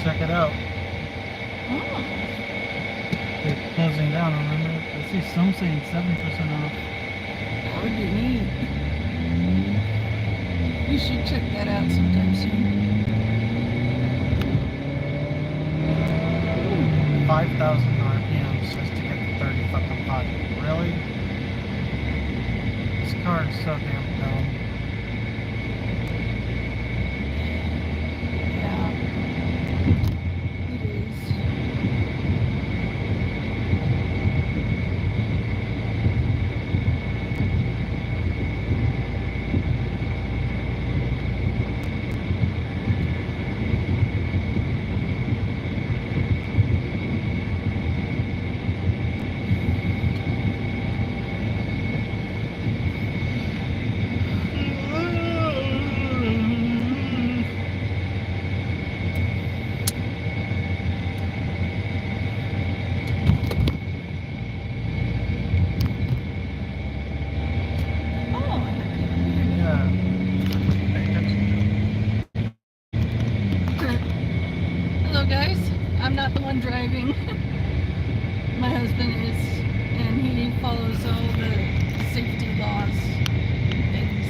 check it out. Oh. They're closing down, remember? I see some saying 7% off. That would be neat. We should check that out sometime soon. 5,000 RPMs just to get the 30 fucking pot. Really? This car is so damn dumb. Yeah. It is. Hello guys, I'm not the one driving. My husband is, and he follows all the safety laws and things.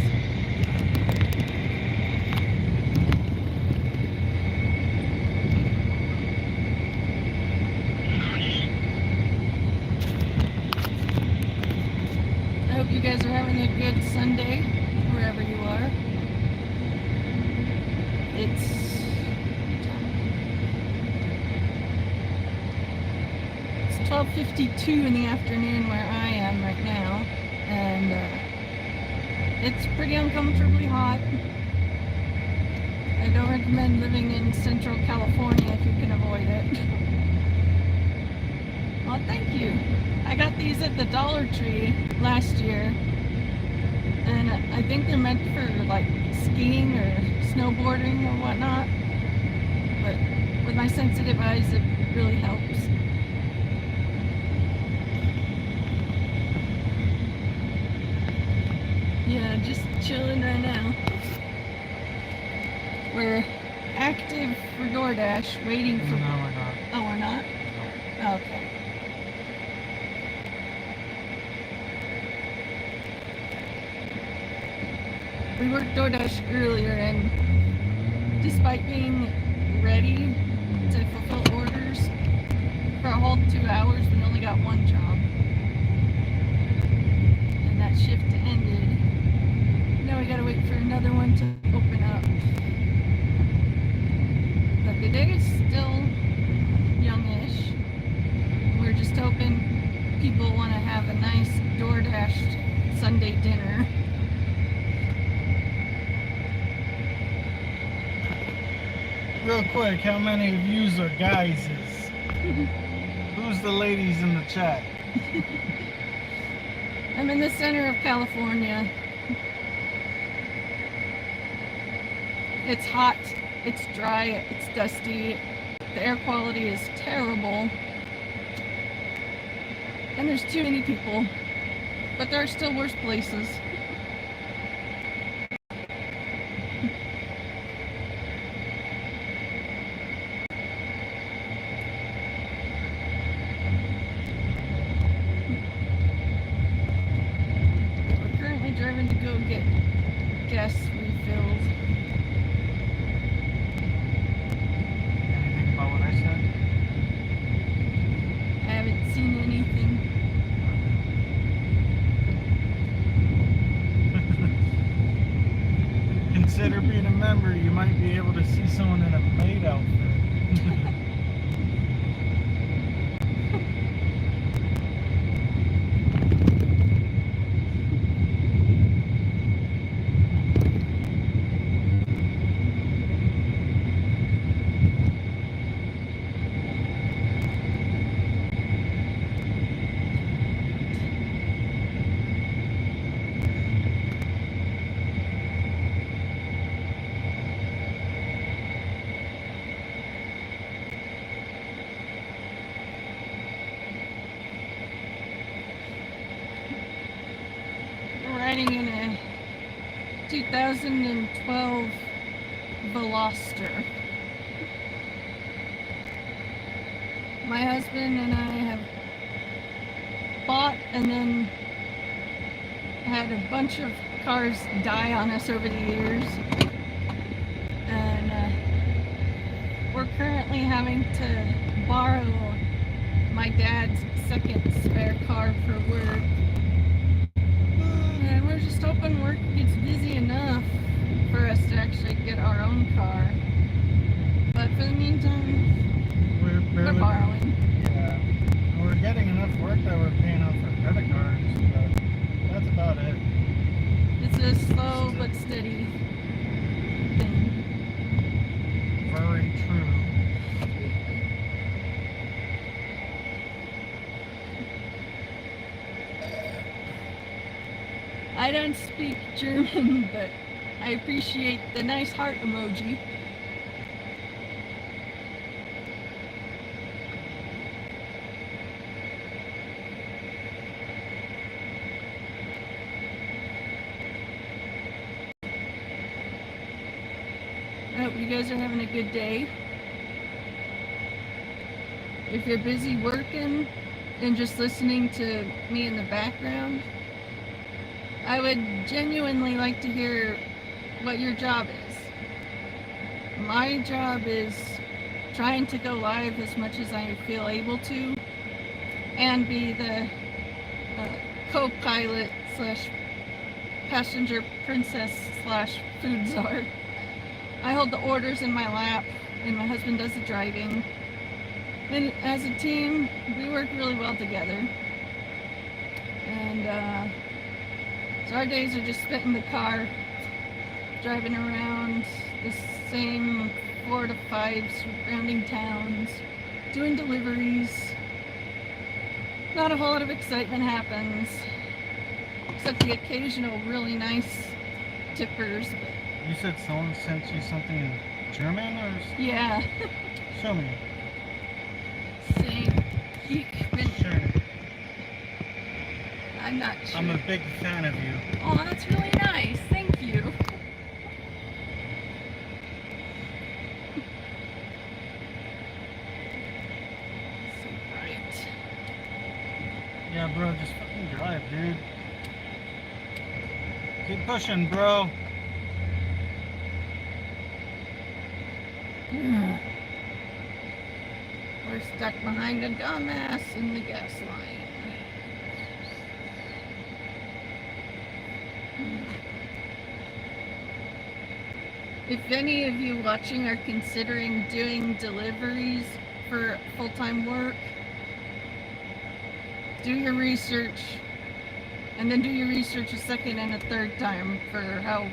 I hope you guys are having a good Sunday, wherever you are. It's 12:52 in the afternoon where I am right now, and it's pretty uncomfortably hot. I don't recommend living in Central California if you can avoid it. Well, thank you. I got these at the Dollar Tree last year, and I think they're meant for like skiing or snowboarding or whatnot, but with my sensitive eyes it really helps. Yeah, just chilling right now. We're active for DoorDash, waiting for... No, we're not. Oh, we're not? No. Okay. We worked DoorDash earlier, and despite being ready to fulfill orders for a whole 2 hours, we only got one job. And that shift ended. Now we gotta wait for another one to open up. But the day is still youngish. We're just hoping people want to have a nice DoorDash Sunday dinner. Real quick, how many of yous are guyses? Who's the ladies in the chat? I'm in the center of California. It's hot, it's dry, it's dusty, the air quality is terrible, and there's too many people, but there are still worse places. We're currently driving to go get gas refilled. Anything about what I said? I haven't seen anything. Consider being a member. You might be able to see someone in a maid outfit. Riding in a 2012 Veloster. my husband and I have bought and then had a bunch of cars die on us over the years. And we're currently having to borrow my dad's second spare car for work. And we're just hoping work gets busy enough for us to actually get our own car. But for the meantime, we're borrowing. Yeah. We're getting enough work that we're paying off our credit cards, but that's about it. It's a slow but steady thing. Very true. I don't speak German, but I appreciate the nice heart emoji. I hope you guys are having a good day. If you're busy working and just listening to me in the background, I would genuinely like to hear what your job is. My job is trying to go live as much as I feel able to and be the co-pilot slash passenger princess slash food czar. I hold the orders in my lap and my husband does the driving. And as a team, we work really well together. And so our days are just spent in the car, driving around the same 4 to 5 surrounding towns, doing deliveries. Not a whole lot of excitement happens, except the occasional really nice tippers. But You said someone sent you something in German or? yeah. Show me. Saying, Sure. I'm not sure. I'm a big fan of you. Oh, that's really nice. Thank you. So bright. Yeah, bro, just fucking drive, dude. Keep pushing, bro. We're stuck behind a dumbass in the gas line. If any of you watching are considering doing deliveries for full-time work, do your research and then do your research a second and a third time for how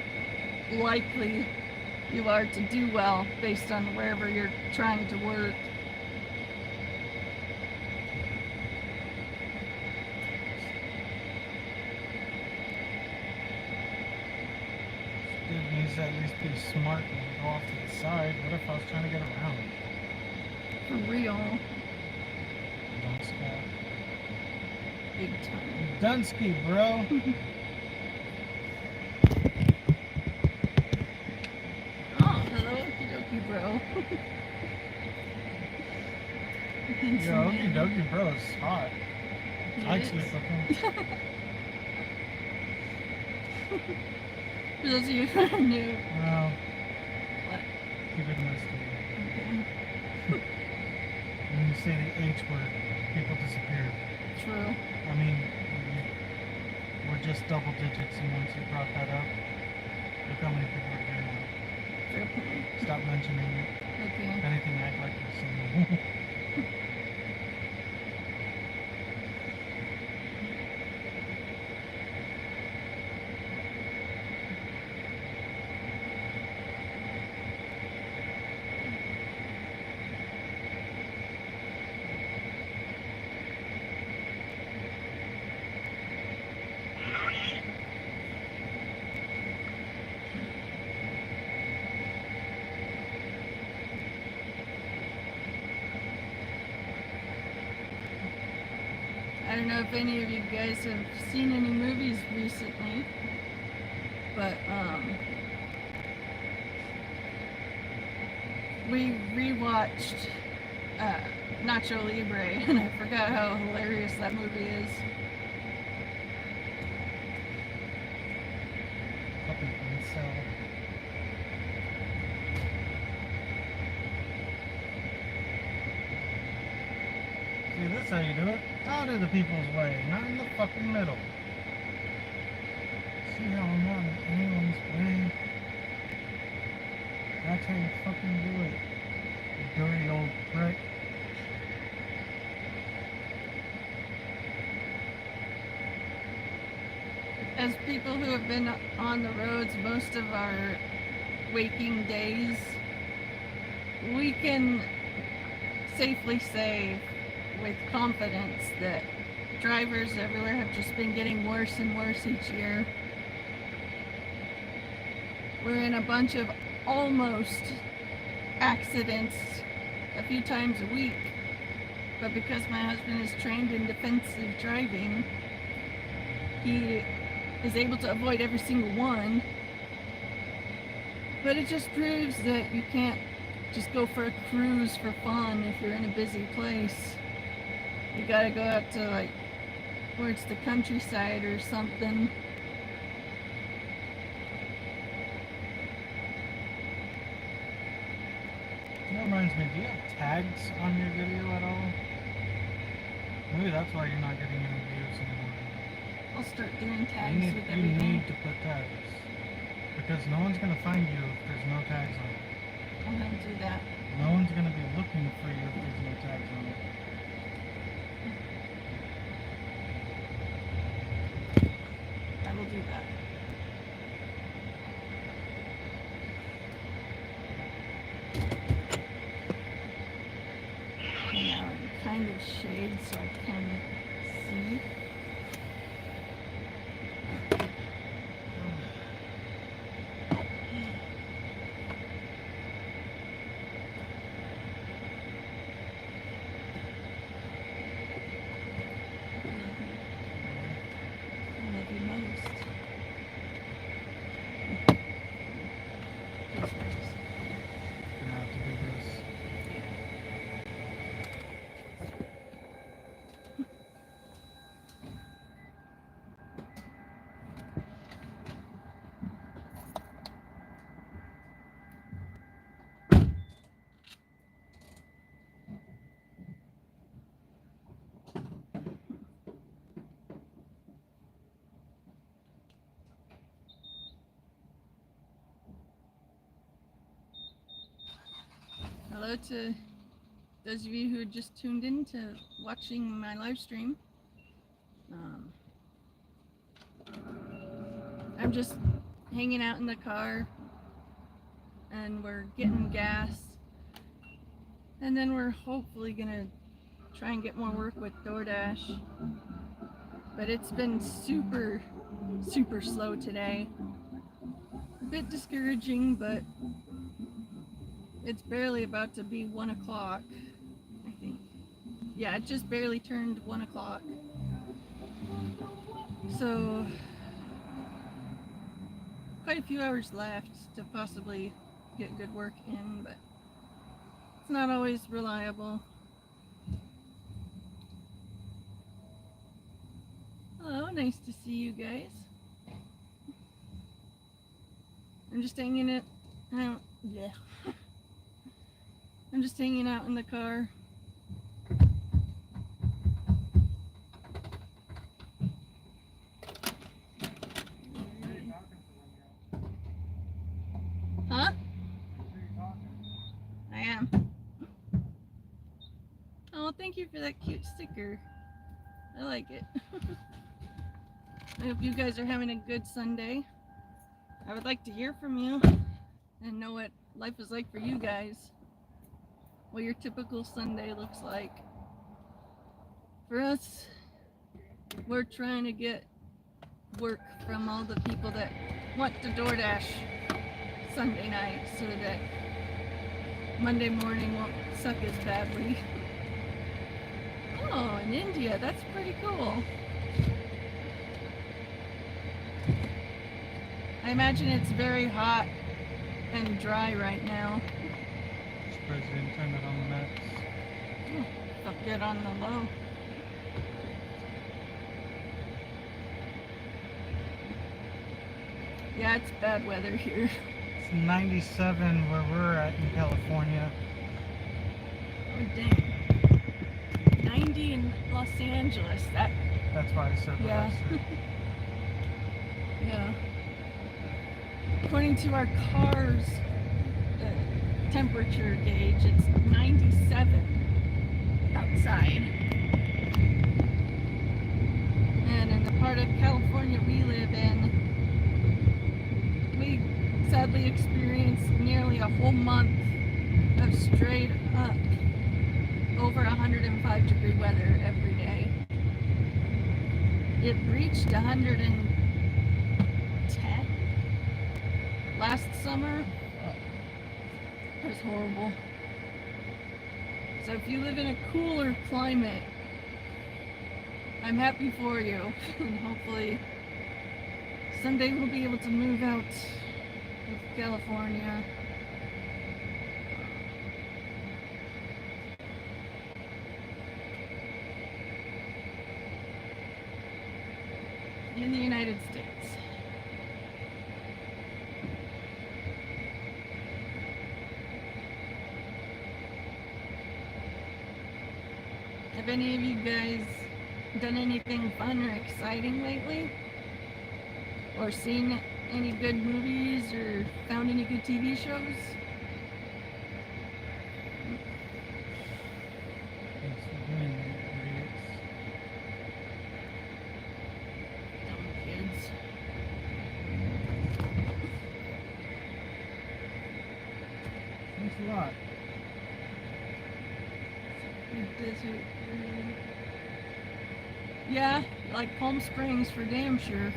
likely you are to do well based on wherever you're trying to work. Dude needs to at least be smart and go off to the side. What if I was trying to get around? For real. Don't stop. Big time. Dunsky, bro. Oh, hello, Okydokeybro. Yo, Okydokeybro is hot. I'd sleep with him. For those of you who are new. Well, What? keep it nice to you. Okay. When you say the H word, people disappear. True. I mean, we're just double digits, and once you brought that up, look how many people are here now. Fair point. Stop mentioning it. Okay. If anything, act like you're single. I don't know if any of you guys have seen any movies recently, but we rewatched Nacho Libre, and I forgot how hilarious that movie is. Fucking incel. See, this is how you do it. Out of the people's way, not in the fucking middle. See how I'm not in anyone's way? That's how you fucking do it. You dirty old prick. As people who have been on the roads most of our waking days, we can safely say with confidence that drivers everywhere have just been getting worse and worse each year. We're in a bunch of almost accidents a few times a week, but because my husband is trained in defensive driving, he is able to avoid every single one. But it just proves that you can't just go for a cruise for fun if you're in a busy place. You gotta go out to like where it's the countryside or something. That reminds me, do you have tags on your video at all? Maybe that's why you're not getting any views anymore. I'll start doing tags You with everything. need to put tags. Because no one's going to find you if there's no tags on it. I'm gonna do that. No one's going to be looking for you if there's no tags on it. I will do that. Now I'm kind of shade so I can see. Hello to those of you who just tuned in to watching my live stream. I'm just hanging out in the car and we're getting gas, and then we're hopefully gonna try and get more work with DoorDash, but it's been super slow today. A bit discouraging, but it's barely about to be 1 o'clock, I think. Yeah, it just barely turned 1 o'clock. So, quite a few hours left to possibly get good work in, but it's not always reliable. Hello, nice to see you guys. I'm just hanging it out. Yeah. I'm just hanging out in the car. Huh? I am. Oh, thank you for that cute sticker. I like it. I hope you guys are having a good Sunday. I would like to hear from you and know what life is like for you guys. What your typical Sunday looks like. For us, we're trying to get work from all the people that want to DoorDash Sunday night so that Monday morning won't suck as badly. Oh, in India, that's pretty cool. I imagine it's very hot and dry right now. President, turn it on the max. Oh, felt good on the low. Yeah, it's bad weather here. It's 97 where we're at in California. Oh dang. 90 in Los Angeles. That's why I said what Yeah. I said. Yeah. According to our car's temperature gauge, it's 97 outside. And in the part of California we live in, we sadly experienced nearly a whole month of straight up over 105-degree weather every day. It reached 110 last summer. It was horrible. So if you live in a cooler climate, I'm happy for you. And hopefully someday we'll be able to move out of California. In the United States. Have any of you guys done anything fun or exciting lately? Or seen any good movies or found any good TV shows? Thanks for doing that, idiots. Dumb kids. Thanks a lot. Desert. Yeah, like Palm Springs for damn sure.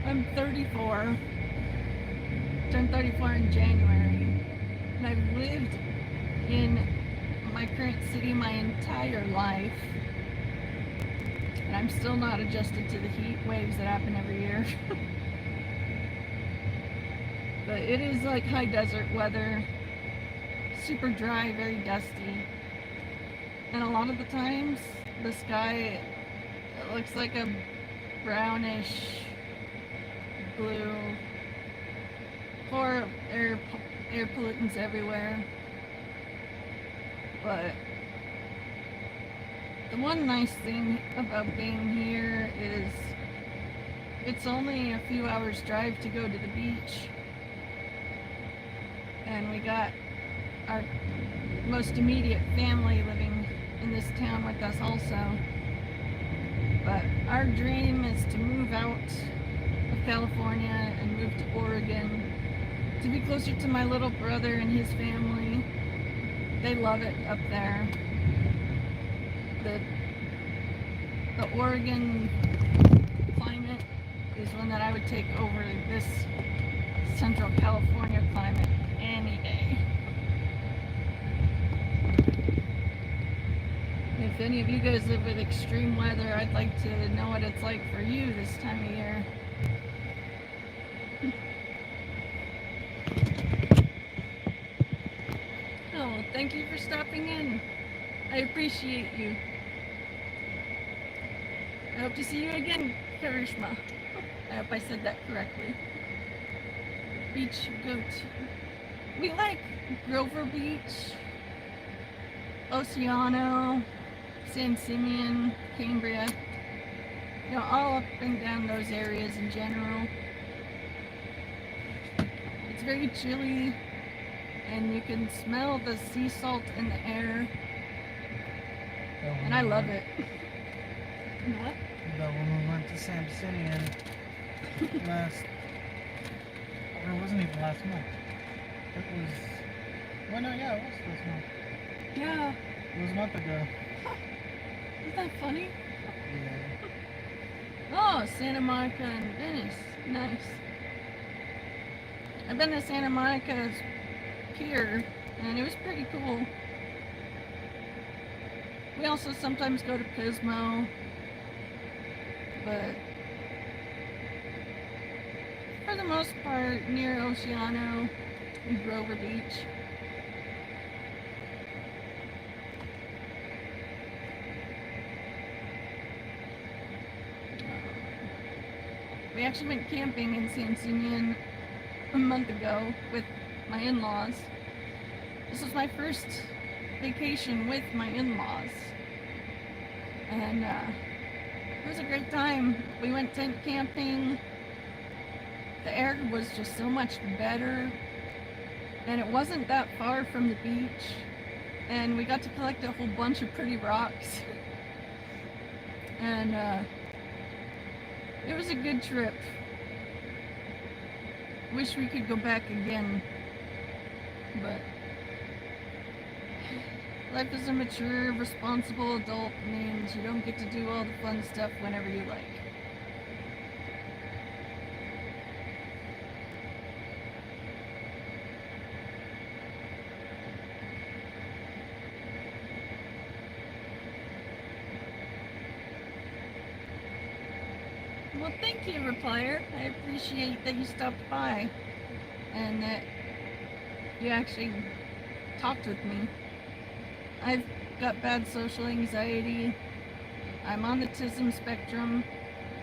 I'm 34. Turned 34 in January. And I've lived in my current city my entire life. And I'm still not adjusted to the heat waves that happen every year. But it is like high desert weather. Super dry, very dusty. And a lot of the times, the sky looks like a brownish blue. Or air pollutants everywhere. But the one nice thing about being here is it's only a few hours drive to go to the beach. And we got our most immediate family living in this town with us also. But our dream is to move out of California and move to Oregon to be closer to my little brother and his family. They love it up there. The Oregon climate is one that I would take over this Central California climate any day. If any of you guys live with extreme weather, I'd like to know what it's like for you this time of year. Oh, thank you for stopping in. I appreciate you. I hope to see you again, Karishma. I hope I said that correctly. Beach go to. We like Grover Beach, Oceano, San Simeon, Cambria. You know, all up and down those areas in general. It's very chilly, and you can smell the sea salt in the air. And I love it. What? That when we went to San Simeon last, or it wasn't even last month. It was, well no, yeah, it was last month. Yeah. It was a month ago. Isn't that funny? Yeah. Oh, Santa Monica and Venice. Nice. I've been to Santa Monica's pier, and it was pretty cool. We also sometimes go to Pismo, but for the most part, near Oceano and Grover Beach. We actually went camping in San Simeon a month ago with my in-laws. This was my first vacation with my in-laws, and it was a great time. We went tent camping. The air was just so much better, and it wasn't that far from the beach, and we got to collect a whole bunch of pretty rocks. And it was a good trip. Wish we could go back again, but life as a mature, responsible adult means you don't get to do all the fun stuff whenever you like. Well, thank you, Replier. I appreciate that you stopped by and that you actually talked with me. I've got bad social anxiety. I'm on the autism spectrum,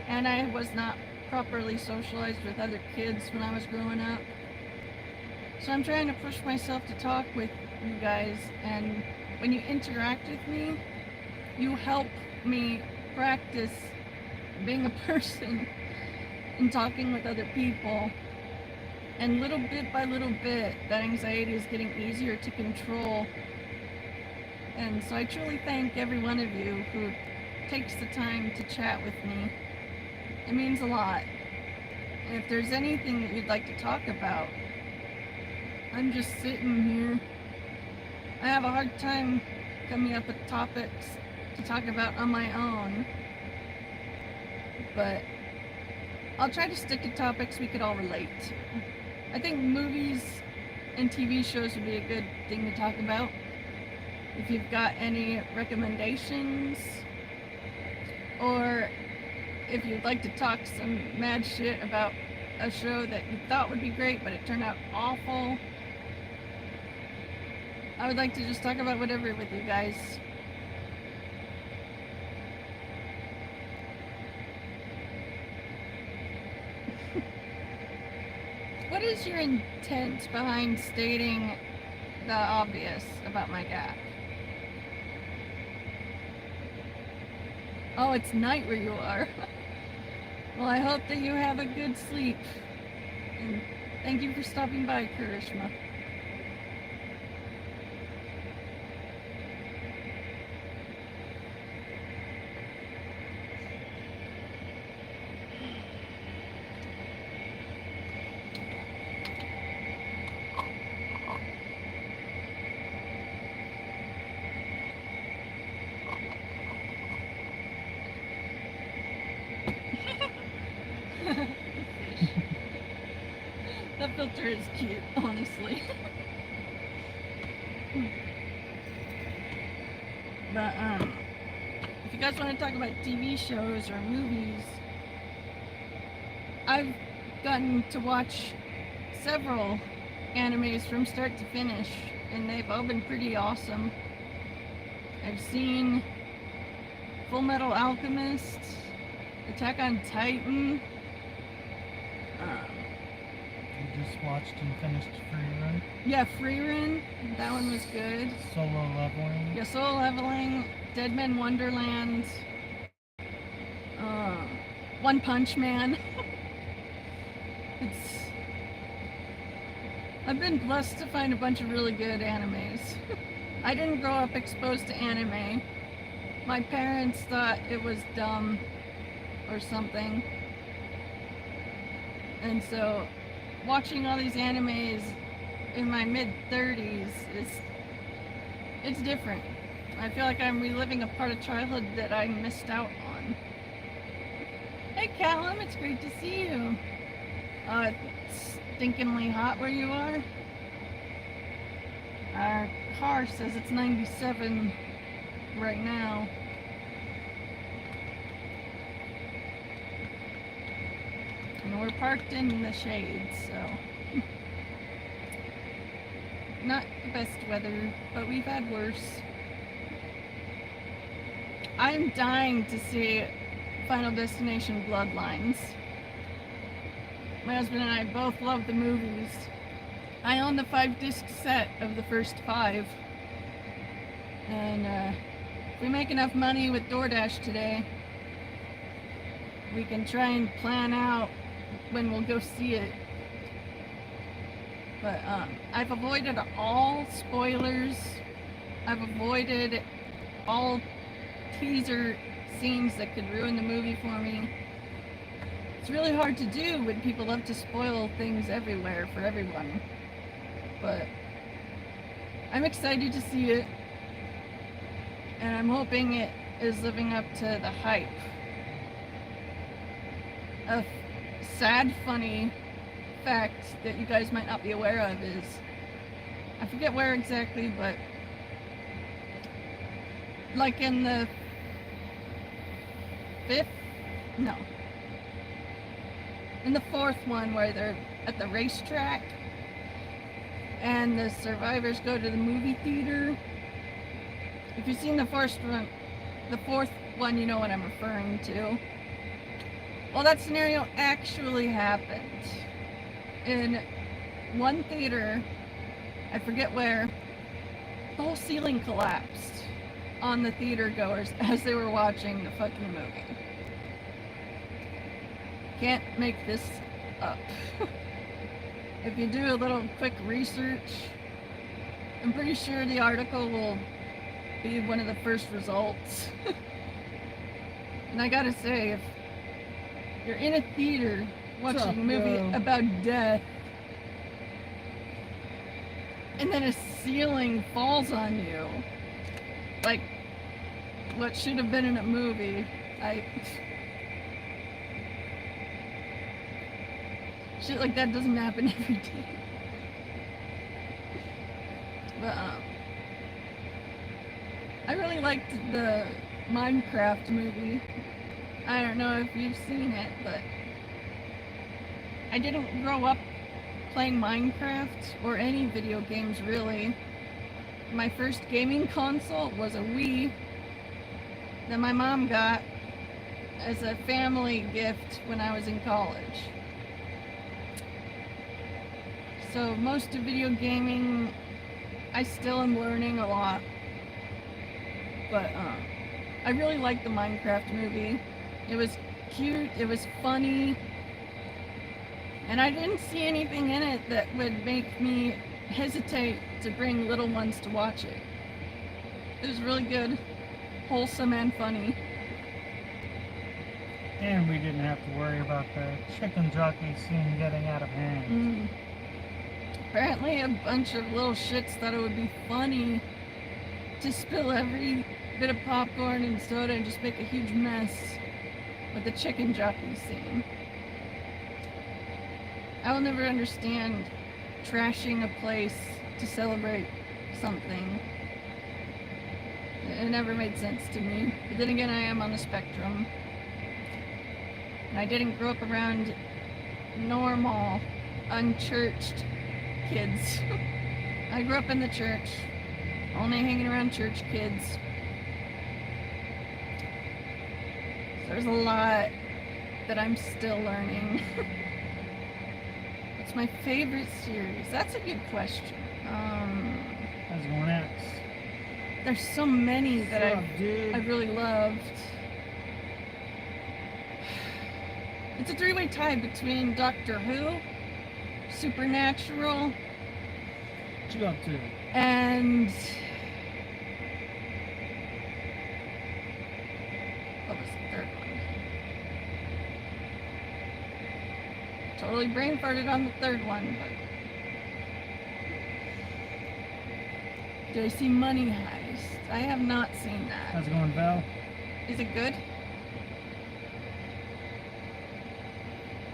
and I was not properly socialized with other kids when I was growing up. So I'm trying to push myself to talk with you guys, and when you interact with me, you help me practice being a person and talking with other people. And little bit by little bit, that anxiety is getting easier to control. And so I truly thank every one of you who takes the time to chat with me. It means a lot. And if there's anything that you'd like to talk about, I'm just sitting here. I have a hard time coming up with topics to talk about on my own, but I'll try to stick to topics we could all relate to. I think movies and TV shows would be a good thing to talk about. If you've got any recommendations, or if you'd like to talk some mad shit about a show that you thought would be great but it turned out awful, I would like to just talk about whatever with you guys. What is your intent behind stating the obvious about my gap? Oh, it's night where you are. Well, I hope that you have a good sleep. And thank you for stopping by, Karishma. That filter is cute, honestly. But if you guys want to talk about TV shows or movies, I've gotten to watch several animes from start to finish, and they've all been pretty awesome. I've seen Full Metal Alchemist, Attack on Titan. You just watched and finished Free Run? Yeah, Free Run. That one was good. Solo Leveling? Yeah, Solo Leveling, Dead Man Wonderland, One Punch Man. I've been blessed to find a bunch of really good animes. I didn't grow up exposed to anime. My parents thought it was dumb or something. And so watching all these animes in my mid-30s it's different. I feel like I'm reliving a part of childhood that I missed out on. Hey Callum, it's great to see you. It's stinkingly hot where you are. Our car says it's 97 right now. And we're parked in the shade, so not the best weather, but we've had worse. I'm dying to see Final Destination Bloodlines. my husband and I both love the movies. I own the 5-disc set of the first 5. And if we make enough money with DoorDash today, we can try and plan out when we'll go see it. But I've avoided all spoilers. I've avoided all teaser scenes that could ruin the movie for me. It's really hard to do when people love to spoil things everywhere for everyone. But I'm excited to see it, and I'm hoping it is living up to the hype. A sad, funny fact that you guys might not be aware of is, I forget where exactly, but like in the in the 4th one where they're at the racetrack and the survivors go to the movie theater. If you've seen the 4th one, you know what I'm referring to. Well, that scenario actually happened. In one theater, I forget where, the whole ceiling collapsed on the theater goers as they were watching the fucking movie. Can't make this up. If you do a little quick research, I'm pretty sure the article will be one of the first results. And I gotta say, if you're in a theater watching a movie about death, and then a ceiling falls on you, like what should have been in a movie, shit like that doesn't happen every day. But I really liked the Minecraft movie. I don't know if you've seen it, but I didn't grow up playing Minecraft or any video games really. My first gaming console was a Wii that my mom got as a family gift when I was in college. So most of video gaming, I still am learning a lot. But I really liked the Minecraft movie. It was cute, it was funny, and I didn't see anything in it that would make me hesitate to bring little ones to watch it. It was really good, wholesome, and funny. And we didn't have to worry about the chicken jockey scene getting out of hand. Apparently a bunch of little shits thought it would be funny to spill every bit of popcorn and soda and just make a huge mess with the chicken jockey scene. I will never understand trashing a place to celebrate something. It never made sense to me. But then again, I am on the spectrum. And I didn't grow up around normal, unchurched kids. I grew up in the church, only hanging around church kids. So there's a lot that I'm still learning. What's my favorite series? That's a good question. I was going to ask. There's so many that I really loved. It's a 3-way tie between Doctor Who, Supernatural, What you up to? and what was the third one? Totally brain farted on the third one, but did I see Money Heist? I have not seen that. How's it going, Val? Is it good?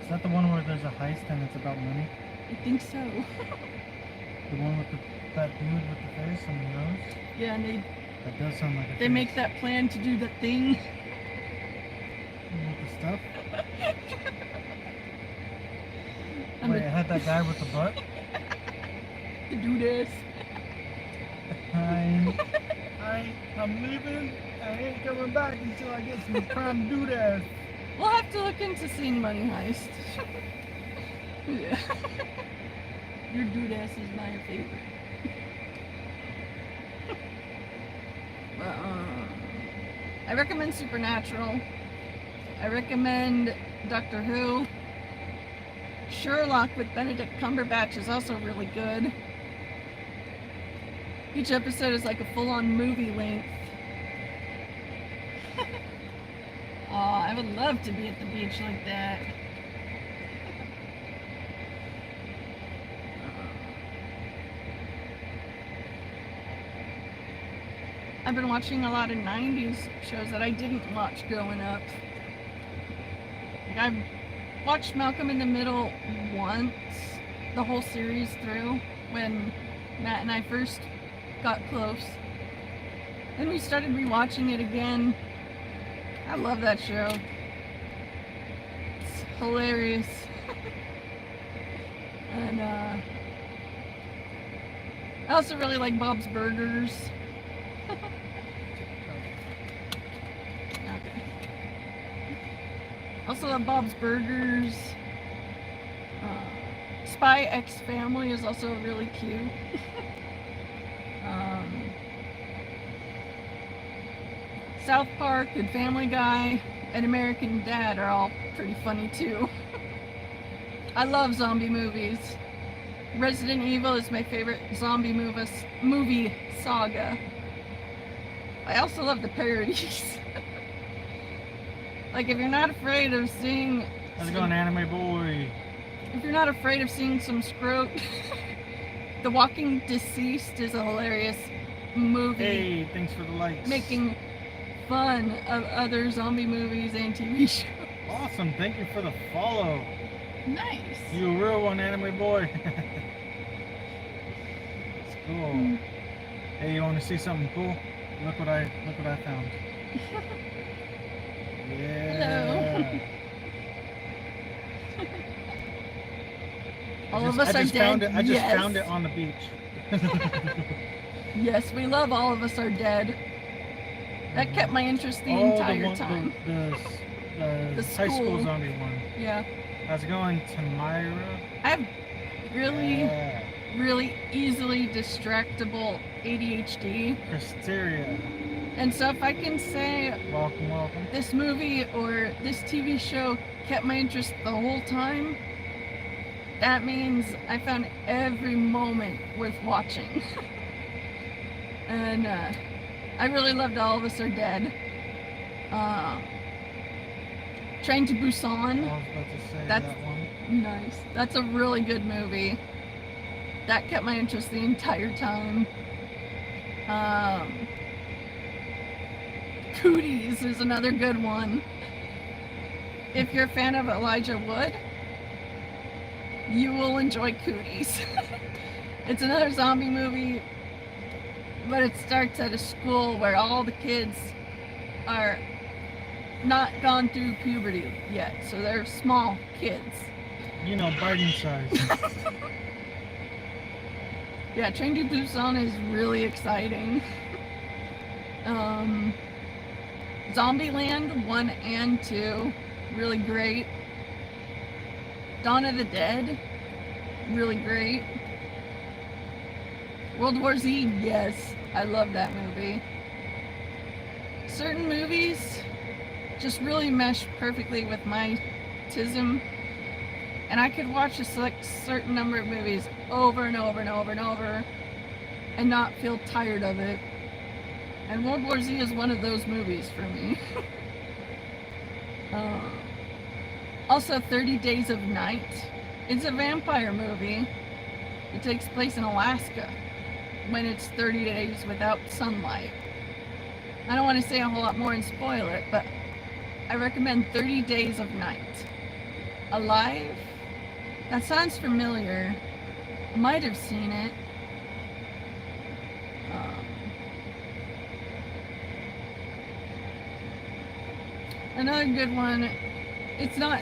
Is that the one where there's a heist and it's about money? I think so. The one with that dude with the face and the nose? Yeah, and That does sound like a they make that plan to do the thing. With the stuff? I'm Wait, I had that guy with the butt? to do this. I'm leaving. I ain't coming back until I get some prime doodad. We'll have to look into seeing Money Heist. Yeah. Your doordash is my favorite. But, I recommend Supernatural. I recommend Doctor Who. Sherlock with Benedict Cumberbatch is also really good. Each episode is like a full-on movie length. Aw, I would love to be at the beach like that. I've been watching a lot of 90s shows that I didn't watch growing up. Like, I've watched Malcolm in the Middle once, the whole series through, when Matt and I first got close. Then we started rewatching it again. I love that show. It's hilarious. And I also really like Bob's Burgers. Okay. Also love Bob's Burgers. Spy X Family is also really cute. South Park and Family Guy and American Dad are all pretty funny too. I love zombie movies. Resident Evil is my favorite zombie movie saga. I also love the parodies. Like, if you're not afraid of seeing... How's it going, Anime Boy? If you're not afraid of seeing some scrote, The Walking Deceased is a hilarious movie. Hey, thanks for the likes. Making fun of other zombie movies and TV shows. Awesome, thank you for the follow. Nice. You a real one, Anime Boy. It's cool. Hey, you want to see something cool? Look what I found. Yeah. Hello. All of us are dead. I just found it on the beach. Yes, we love All of Us Are Dead. That kept my interest the entire time. The high school zombie one. Yeah. How's it going, Tamira? I have really easily distractible ADHD. Hysteria. And so if I can say Welcome. this movie or this TV show kept my interest the whole time, that means I found every moment worth watching. And I really loved All of Us Are Dead. Train to Busan. I was about to say That's that one. nice. That's a really good movie. That kept my interest the entire time. Cooties is another good one. If you're a fan of Elijah Wood, you will enjoy Cooties. It's another zombie movie, but it starts at a school where all the kids are not gone through puberty yet, so they're small kids. You know, biting size. Yeah, Train to Busan is really exciting. Zombieland 1 and 2, really great. Dawn of the Dead, really great. World War Z, yes, I love that movie. Certain movies just really mesh perfectly with my autism, and I could watch a certain number of movies over and over and over and over and not feel tired of it. And World War Z is one of those movies for me. Also 30 Days of Night. It's a vampire movie. It takes place in Alaska when it's 30 days without sunlight. I don't want to say a whole lot more and spoil it, but I recommend 30 Days of Night. Alive? That sounds familiar. I might have seen it. Another good one, it's not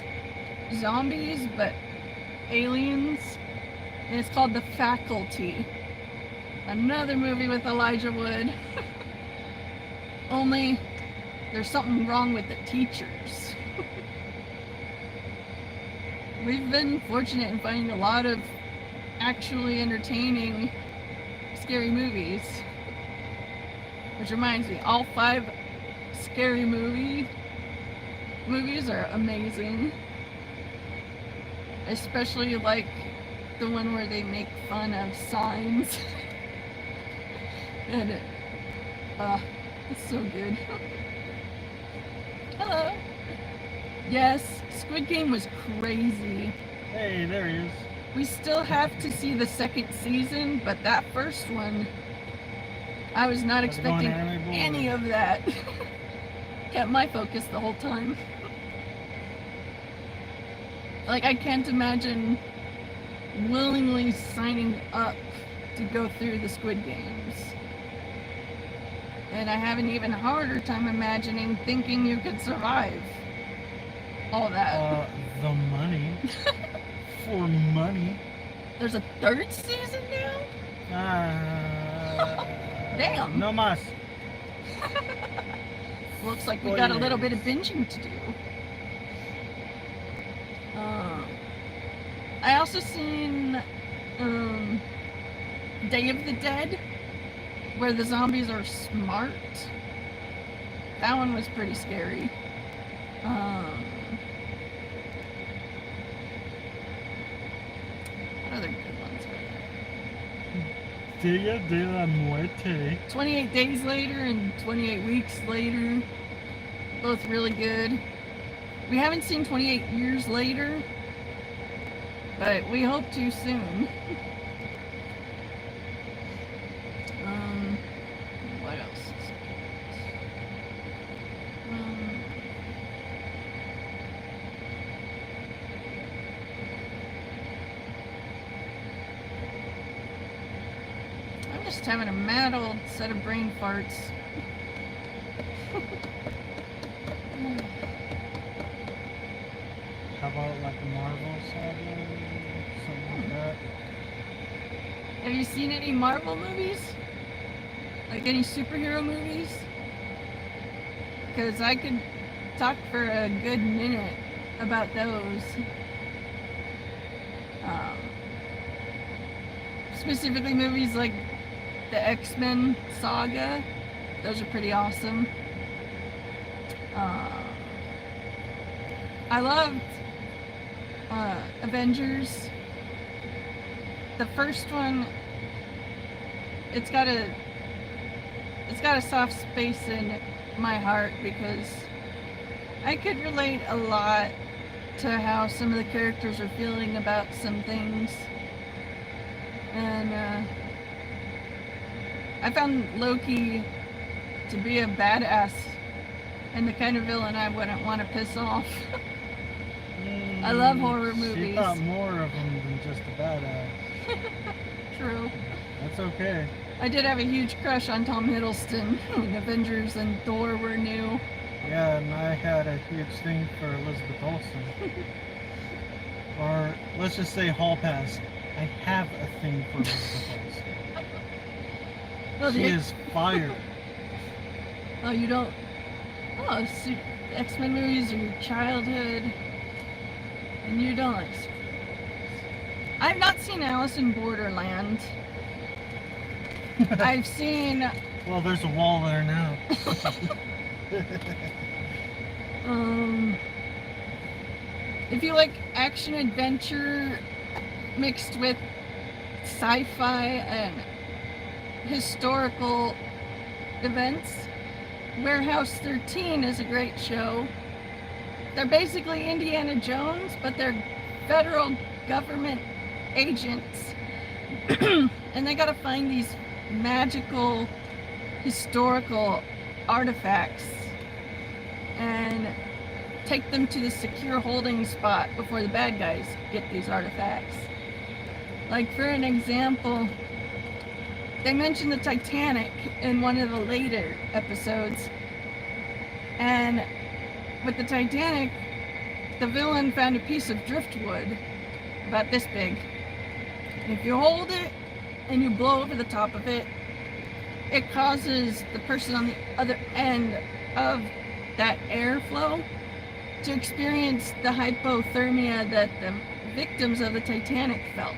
zombies, but aliens, and it's called The Faculty. Another movie with Elijah Wood. Only there's something wrong with the teachers. we've been fortunate in finding a lot of actually entertaining scary movies. Which reminds me, all 5 scary movies are amazing. Especially like the one where they make fun of signs. And it's so good. Hello. Yes, Squid Game was crazy. Hey, there he is. We still have to see the 2nd season, but that first one, I was not expecting any of that. Kept my focus the whole time. Like, I can't imagine willingly signing up to go through the Squid Games. And I have an even harder time imagining thinking you could survive all that. The money. For money. There's a 3rd season now? Damn. No mas. Looks like we got a little bit of binging to do. I also seen Day of the Dead, where the zombies are smart. That one was pretty scary. What other good ones were there? Dia de la Muerte. 28 Days Later and 28 Weeks Later. Both really good. We haven't seen 28 Years Later, but we hope to soon. What else is good? I'm just having a mad old set of brain farts. How about like a Marvel saga? Something like that. Have you seen any Marvel movies? Like any superhero movies? Because I could talk for a good minute about those. Specifically movies like the X-Men saga. Those are pretty awesome. I loved Avengers. The first one, it's got a soft space in my heart because I could relate a lot to how some of the characters are feeling about some things. And I found Loki to be a badass and the kind of villain I wouldn't want to piss off. I love horror movies. She thought more of him than just a badass. True. That's okay. I did have a huge crush on Tom Hiddleston when Avengers and Thor were new. Yeah, and I had a huge thing for Elizabeth Olsen. Or let's just say Hall Pass. I have a thing for Elizabeth Olsen. Well, She is fire. Oh, you don't... Oh, X-Men movies are your childhood. And you don't like... I've not seen Alice in Borderland. I've seen... Well, there's a wall there now. If you like action adventure mixed with sci-fi and historical events, Warehouse 13 is a great show. They're basically Indiana Jones, but they're federal government agents. And they gotta find these magical historical artifacts and take them to the secure holding spot before the bad guys get these artifacts. Like, for an example, they mentioned the Titanic in one of the later episodes, and with the Titanic, the villain found a piece of driftwood about this big. And if you hold it and you blow over the top of it, it causes the person on the other end of that airflow to experience the hypothermia that the victims of the Titanic felt.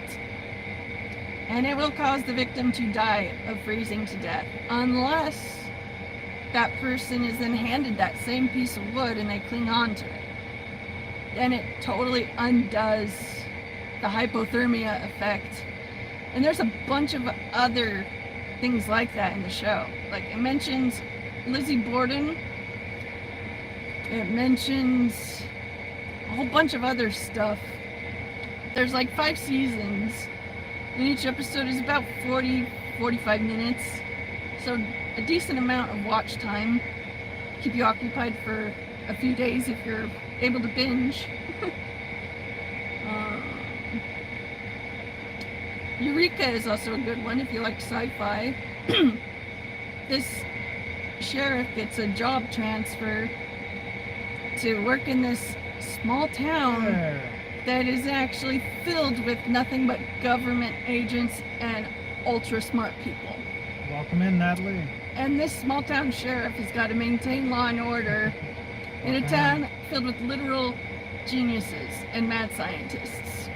And it will cause the victim to die of freezing to death unless that person is then handed that same piece of wood and they cling on to it. Then it totally undoes the hypothermia effect. And there's a bunch of other things like that in the show. Like, it mentions Lizzie Borden. It mentions a whole bunch of other stuff. There's like 5 seasons, and each episode is about 40-45 minutes. So a decent amount of watch time. Keep you occupied for a few days if you're able to binge. Eureka is also a good one if you like sci-fi. This sheriff gets a job transfer to work in this small town that is actually filled with nothing but government agents and ultra smart people. Welcome in, Natalie. And this small town sheriff has got to maintain law and order in a town filled with literal geniuses and mad scientists.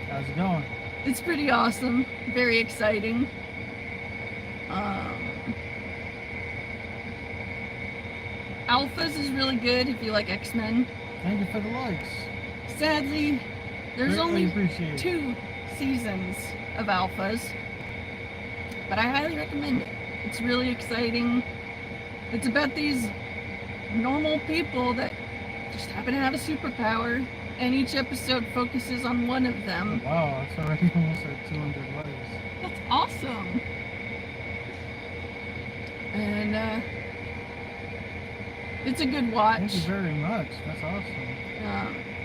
How's it going? It's pretty awesome, very exciting. Alphas is really good if you like X-Men. Thank you for the likes. Sadly, there's Greatly only appreciated. 2 seasons of Alphas, but I highly recommend it. It's really exciting. It's about these normal people that just happen to have a superpower, and each episode focuses on one of them. Wow, it's already almost at 200 likes. That's awesome. And it's a good watch. Thank you very much. That's awesome.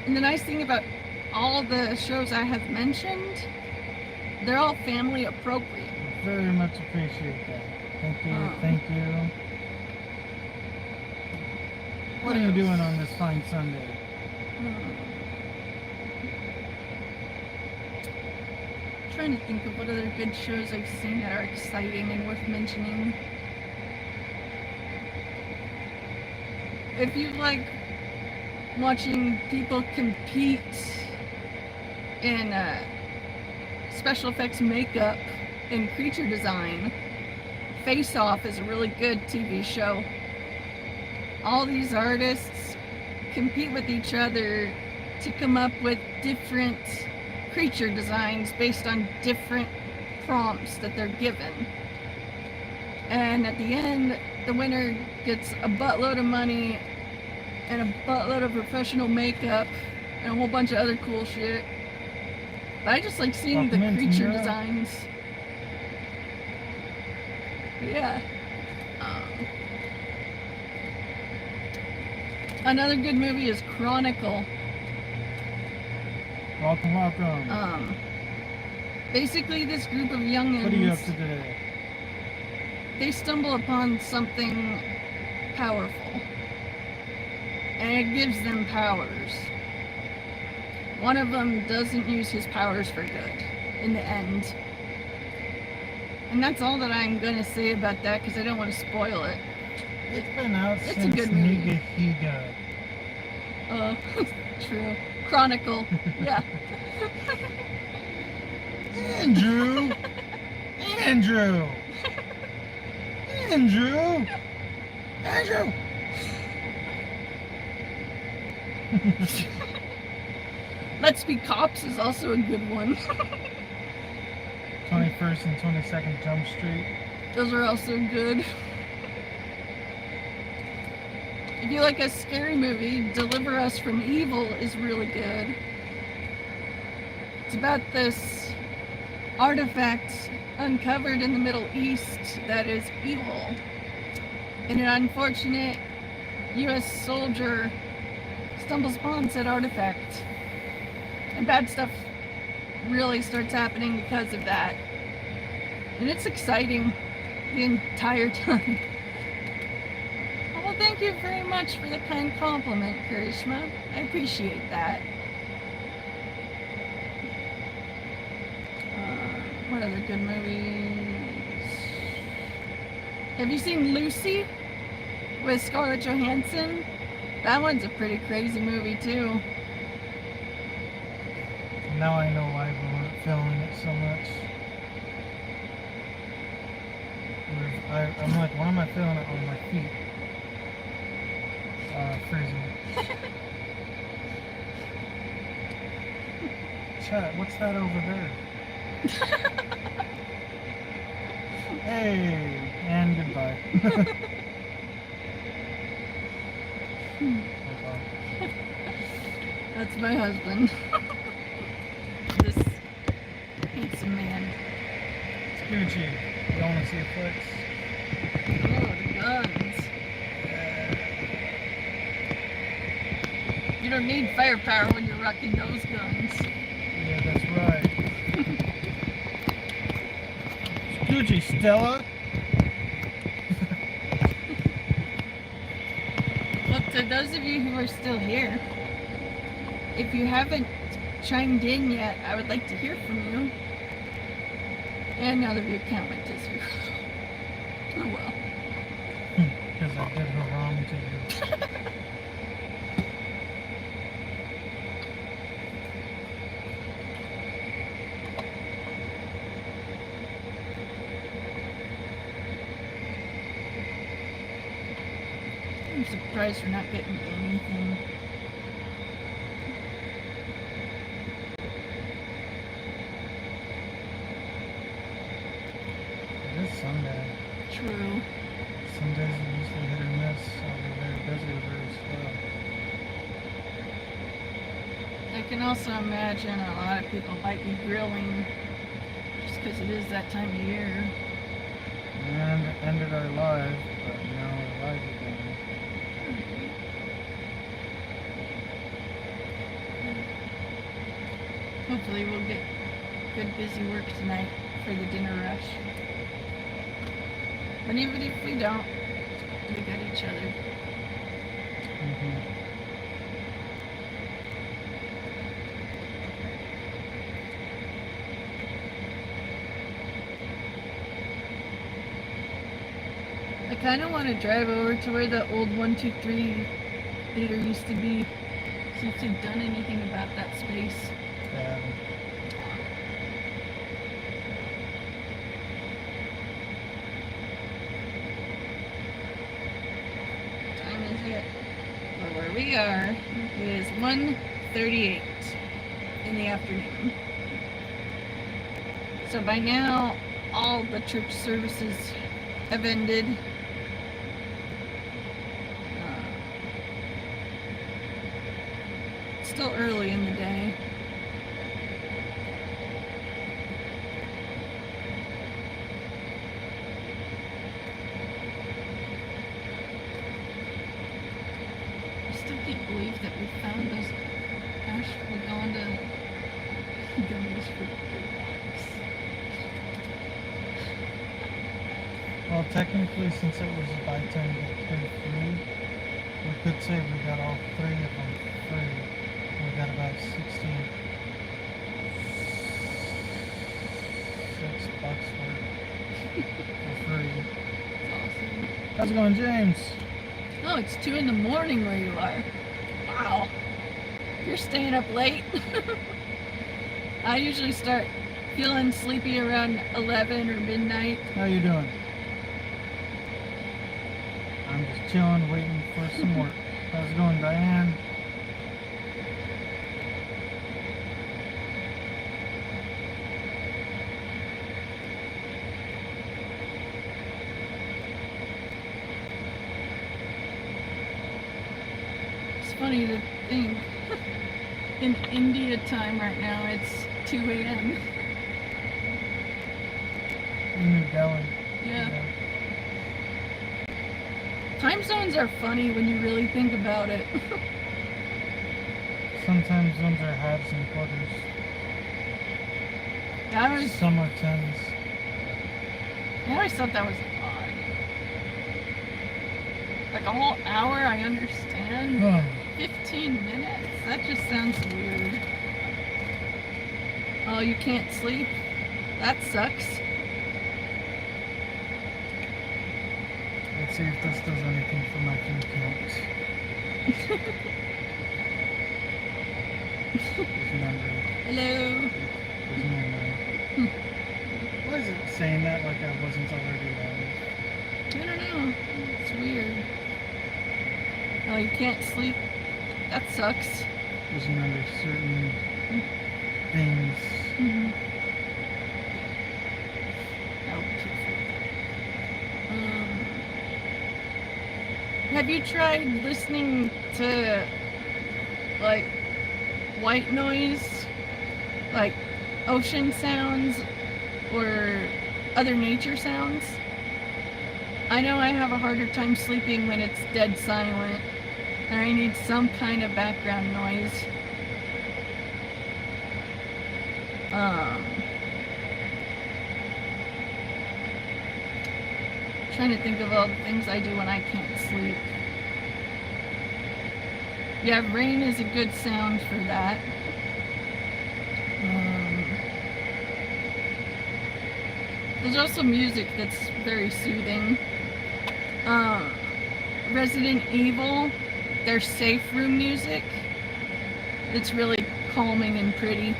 And the nice thing about all the shows I have mentioned, they're all family appropriate. Very much appreciate that. Thank you. Thank you. What are you doing on this fine Sunday? Trying to think of what other good shows I've seen that are exciting and worth mentioning. If you like watching people compete in special effects makeup and creature design, Face Off is a really good TV show. All these artists compete with each other to come up with different creature designs based on different prompts that they're given. And at the end, the winner gets a buttload of money and a buttload of professional makeup and a whole bunch of other cool shit. But I just like seeing the creature designs. Yeah. Another good movie is Chronicle. Welcome, welcome. Basically, this group of youngins, What are you up to today? they stumble upon something powerful, and it gives them powers. One of them doesn't use his powers for good in the end. And that's all that I'm going to say about that, because I don't want to spoil it. It's been out It's since a good movie. Nigahiga. True. Chronicle. Yeah. Andrew! Andrew! Andrew! Andrew! Let's Be Cops is also a good one. 21st and 22nd Jump Street. Those are also good. If you like a scary movie, Deliver Us from Evil is really good. It's about this artifact uncovered in the Middle East that is evil. And an unfortunate US soldier stumbles upon said artifact. And bad stuff really starts happening because of that. And it's exciting the entire time. Well, thank you very much for the kind compliment, Karishma. I appreciate that. What other good movies? Have you seen Lucy with Scarlett Johansson? That one's a pretty crazy movie too. Now I know why we weren't feeling it so much. I'm like, why am I feeling it on my feet? Freezing. Chat, what's that over there? Hey, and goodbye. That's my husband. This handsome man. It's Gucci. You want to see a flex? Oh, the guns. You don't need firepower when you're rocking those guns. Yeah, that's right. It's Gucci, Stella. Well, to those of you who are still here, if you haven't chimed in yet, I would like to hear from you. And now the view count went to 0. Oh well. Because I did her wrong to you. I'm surprised we're not getting anything. It is Sunday. True. Some days are usually hit or miss. I'll be very busy or very slow. I can also imagine a lot of people might be grilling just because it is that time of year. And it ended our live, but now we're live again. Hopefully we'll get good busy work tonight for the dinner rush. But even if we don't, we got each other. I kind of want to drive over to where the old 123 theater used to be. See if they've done anything about that space. Yeah. Time is it? Or where we are is 1:38 in the afternoon. So by now, all the church services have ended. It's still early in the day. I still can't believe that we found those ashwagandha gummies for $3. Well, technically, since it was a buy 10 get 10 free, we could say we got all 3 of them free. We got about 16 $6 worth for free. That's awesome. How's it going, James? Oh, it's 2 in the morning where you are. Wow. You're staying up late. I usually start feeling sleepy around 11 or midnight. How you doing? I'm just chilling, waiting for some work. How's it going, Diane? It's funny to think. In India time right now, it's 2 a.m. In New Delhi. Yeah. Time zones are funny when you really think about it. Sometimes zones are halves and quarters. Some are tens. I always thought that was odd. Like a whole hour, I understand. 15 minutes? That just sounds weird. Oh, you can't sleep? That sucks. Let's see if this does anything for my view counts. Just remember, Hello. There's no way. Why is it saying that like I wasn't already live? I don't know. It's weird. Oh, you can't sleep? That sucks. Wasn't under certain things. Mm-hmm. Have you tried listening to like white noise, like ocean sounds or other nature sounds? I know I have a harder time sleeping when it's dead silent, and I need some kind of background noise. Trying to think of all the things I do when I can't sleep. Yeah, rain is a good sound for that. There's also music that's very soothing. Resident Evil, their safe room music, it's really calming and pretty.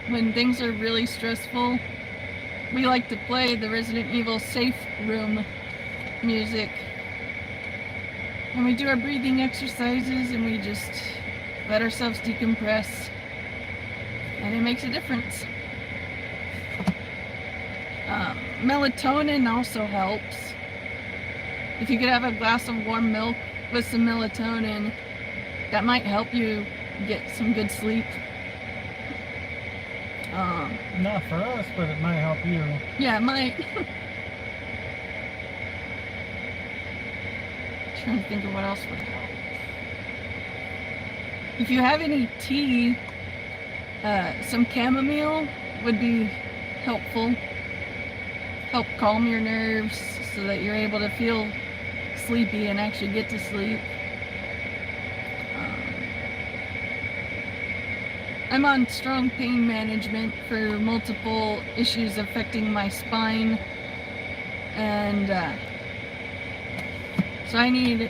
When things are really stressful, we like to play the Resident Evil safe room music. And we do our breathing exercises and we just let ourselves decompress. And it makes a difference. Melatonin also helps. If you could have a glass of warm milk with some melatonin, that might help you get some good sleep. Not for us, but it might help you. Yeah, it might. Trying to think of what else would help. If you have any tea, some chamomile would be helpful. Help calm your nerves so that you're able to feel sleepy and actually get to sleep. I'm on strong pain management for multiple issues affecting my spine, and so I need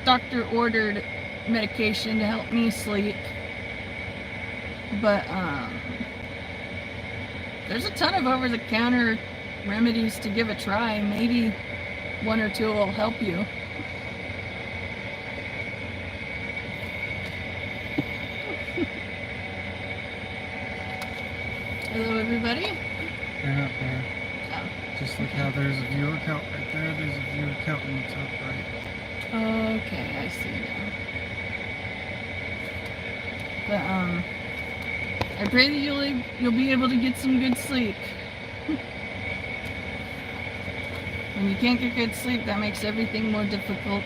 doctor-ordered medication to help me sleep. But there's a ton of over-the-counter remedies to give a try. Maybe one or two will help you. Hello, everybody. They're not there. Oh. Just like how there's a viewer count right there, there's a viewer count in the top right. Okay, I see now. But I pray that you'll be able to get some good sleep. When you can't get good sleep, that makes everything more difficult.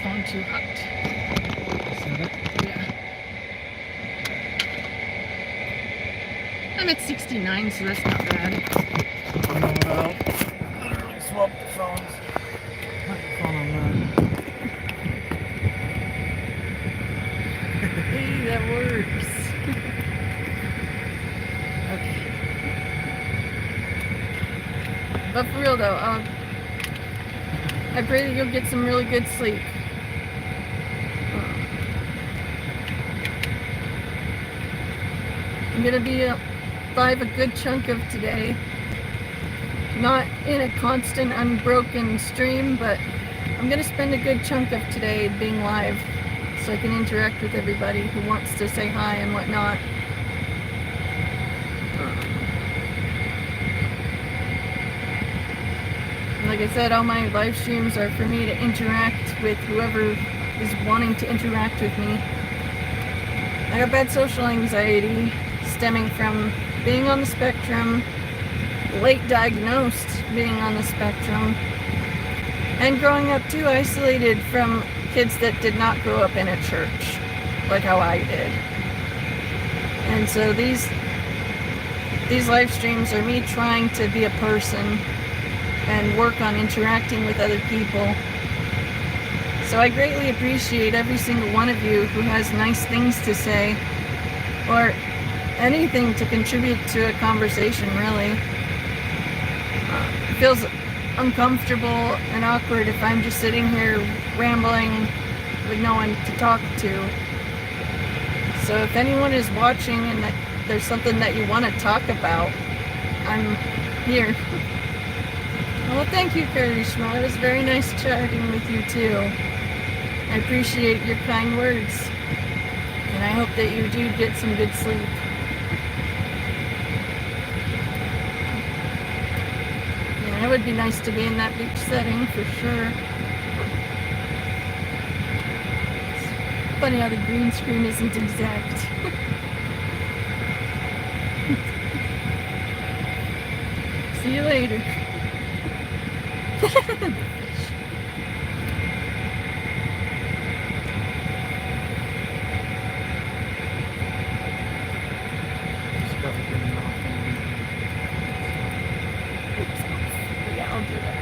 Phone too hot. Is that it? Yeah. I'm at 69, so that's not bad. I know what I'll literally swap the phones. Put the phone on that. Hey, that works. Okay. But for real though, I pray that you'll get some really good sleep. I'm gonna be live a good chunk of today. Not in a constant, unbroken stream, but I'm gonna spend a good chunk of today being live so I can interact with everybody who wants to say hi and whatnot. Like I said, all my live streams are for me to interact with whoever is wanting to interact with me. I got bad social anxiety stemming from being on the spectrum, late diagnosed being on the spectrum, and growing up too isolated from kids that did not grow up in a church, like how I did. And so these live streams are me trying to be a person and work on interacting with other people. So I greatly appreciate every single one of you who has nice things to say or anything to contribute to a conversation, really. It feels uncomfortable and awkward if I'm just sitting here rambling with no one to talk to. So if anyone is watching and that there's something that you want to talk about, I'm here. Well, thank you, Karishma. It was very nice chatting with you too. I appreciate your kind words, and I hope that you do get some good sleep. Yeah, it would be nice to be in that beach setting for sure. It's funny how the green screen isn't exact. See you later. Yeah, I'll do that.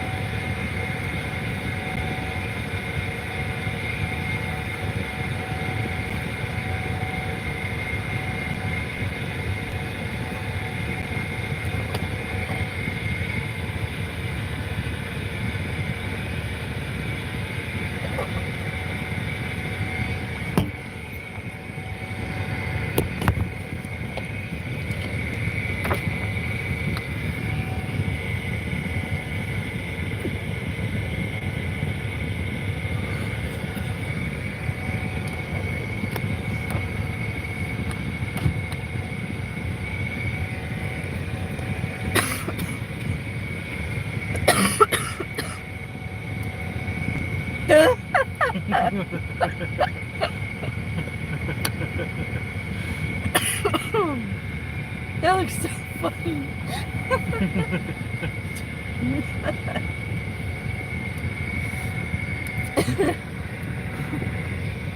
That looks so funny.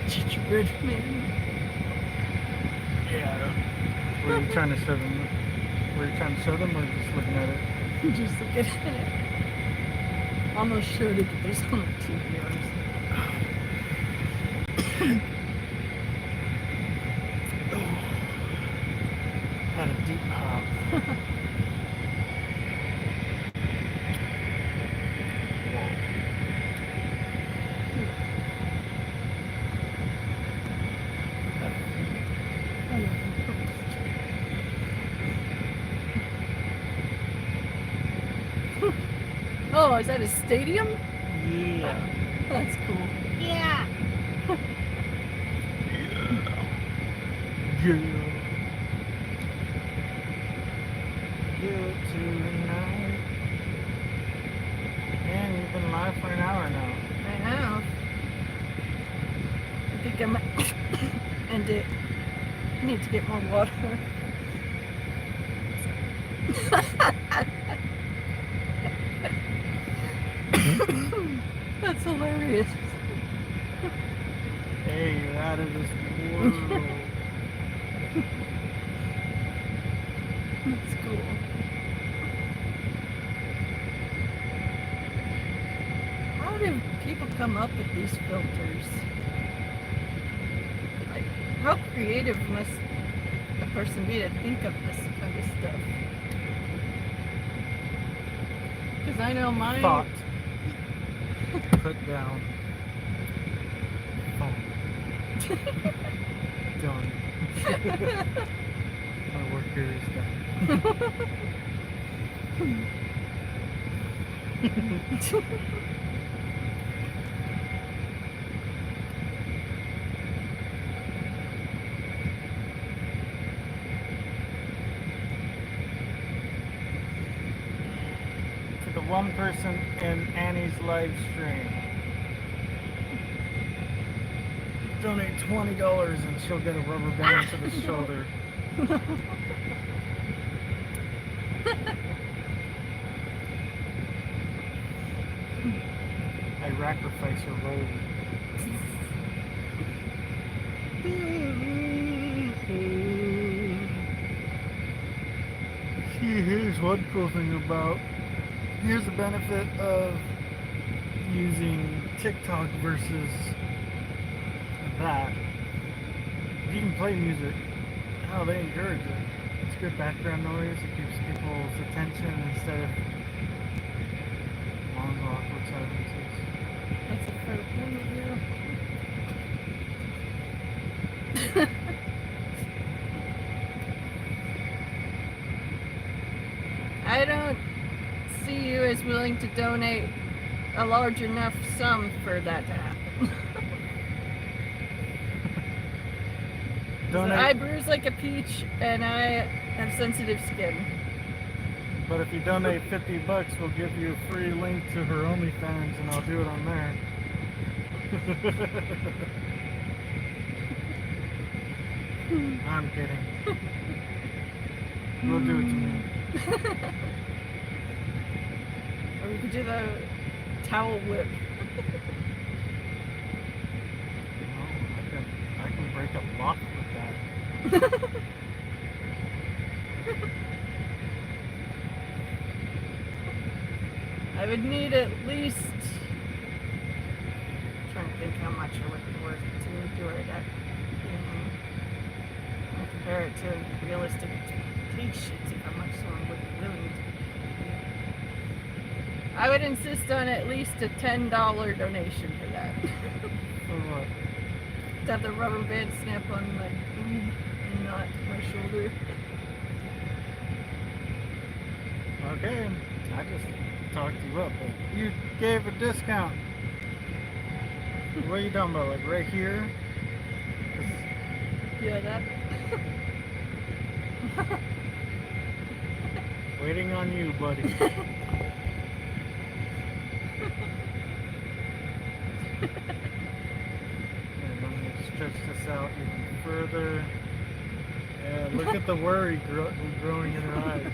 Gingerbread man. Yeah. Were you trying to show them? Were you trying to show them, or just looking at it? Just looking at it. Almost showed it, but there's on the TV. Had a deep hop. Oh, is that a stadium? Yeah. That's cool. Yeah. Yeah. Do it tonight. Man, you've been live for an hour now. I have. I think I might end it. I need to get more water. That's hilarious. Hey, you're out of this world. That's cool. How do people come up with these filters? Like, how creative must a person be to think of this kind of stuff? Because I know mine. Thought. Put down. Phone. Done. My work here is done. To the one person in Annie's live stream, donate $20 and she'll get a rubber band to the shoulder. I sacrifice her role. here's one cool thing about, here's the benefit of using TikTok versus that. You can play music. Oh, they encourage it. It's good background noise. It keeps people's attention instead of long, awkward silences. That's a fair point of view. I don't see you as willing to donate a large enough sum for that to happen. I bruise like a peach and I have sensitive skin. But if you donate $50, we'll give you a free link to her OnlyFans and I'll do it on there. I'm kidding. We'll do it to me. Or we could do the towel whip. I can break a lock with that. I would need at least, I'm trying to think how much it would be worth to do it at, I'll compare it to realistic page sheets of how much someone would be willing to. I would insist on at least a $10 donation for that. For what? To have the rubber band snap on my boob and not my shoulder. Okay, I just talked you up, but you gave a discount. What are you talking about? Like right here? Yeah, that. Waiting on you, buddy. Let me stretch this out even further. Yeah, look at the worry growing in her eyes.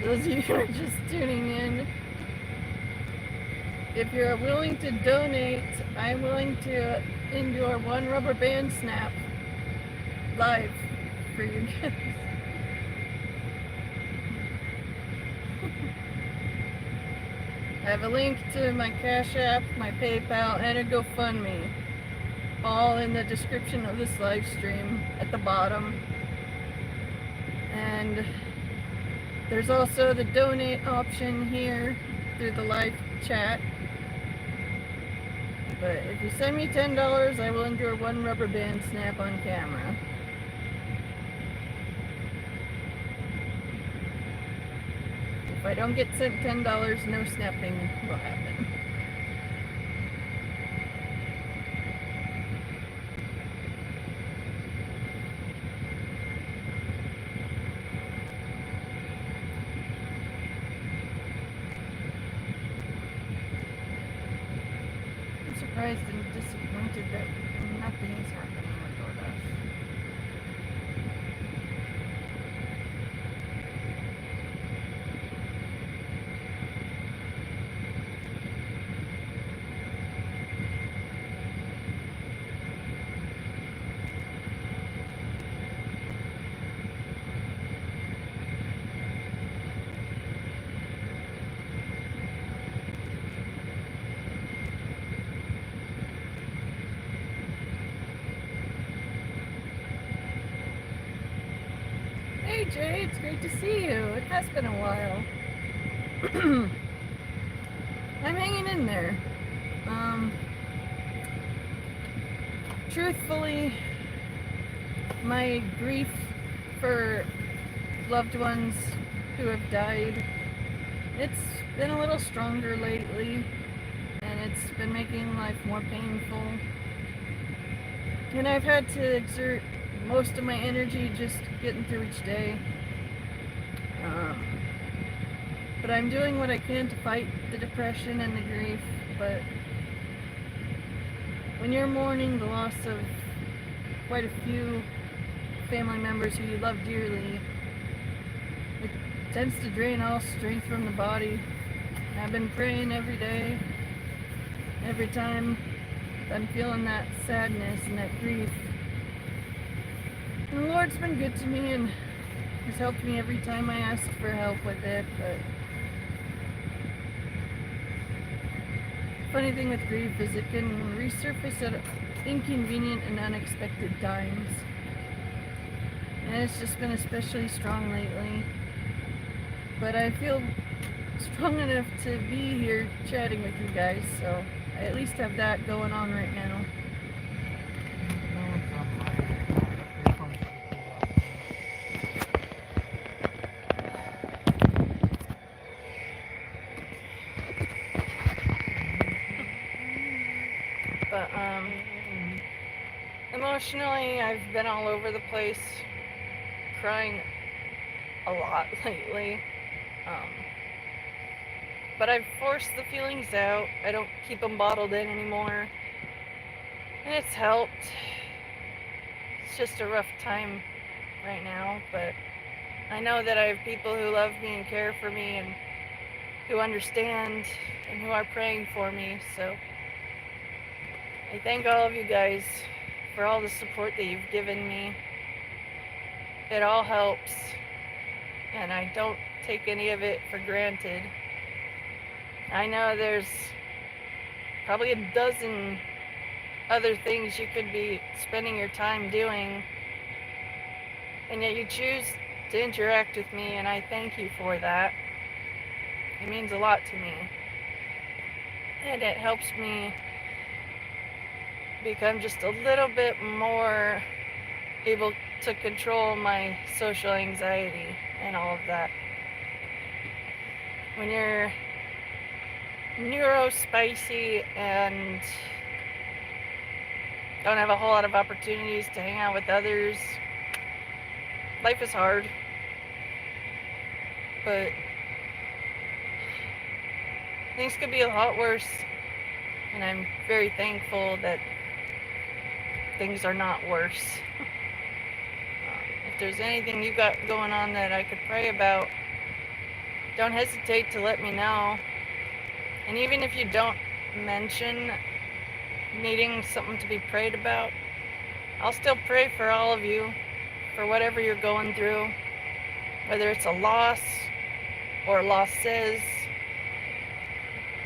Those of you who are just tuning in, if you're willing to donate, I'm willing to endure one rubber band snap live for you guys. I have a link to my Cash App, my PayPal, and a GoFundMe, all in the description of this live stream at the bottom. And there's also the donate option here through the live chat. But if you send me $10, I will endure one rubber band snap on camera. If I don't get sent $10, no snapping will happen. I'm surprised and disappointed that nothing is happening with DoorDash. Hey Jay, it's great to see you. It has been a while. I'm hanging in there. Truthfully, my grief for loved ones who have died, it's been a little stronger lately, and it's been making life more painful. And I've had to exert most of my energy just getting through each day. But I'm doing what I can to fight the depression and the grief. But when you're mourning the loss of quite a few family members who you love dearly, it tends to drain all strength from the body. I've been praying every day, every time I'm feeling that sadness and that grief. And the Lord's been good to me and has helped me every time I ask for help with it, but funny thing with grief is it can resurface at inconvenient and unexpected times. And it's just been especially strong lately. But I feel strong enough to be here chatting with you guys, so I at least have that going on right now. But emotionally, I've been all over the place, crying a lot lately. But I've forced the feelings out. I don't keep them bottled in anymore. And it's helped. It's just a rough time right now, but I know that I have people who love me and care for me and who understand and who are praying for me. So I thank all of you guys for all the support that you've given me. It all helps, and I don't take any of it for granted. I know there's probably a dozen other things you could be spending your time doing, and yet you choose to interact with me, and I thank you for that. It means a lot to me, and it helps me become just a little bit more able to control my social anxiety and all of that. When you're neurospicy and don't have a whole lot of opportunities to hang out with others, life is hard. But things could be a lot worse, and I'm very thankful that things are not worse. If there's anything you got going on that I could pray about, don't hesitate to let me know. And even if you don't mention needing something to be prayed about, I'll still pray for all of you, for whatever you're going through, whether it's a loss or losses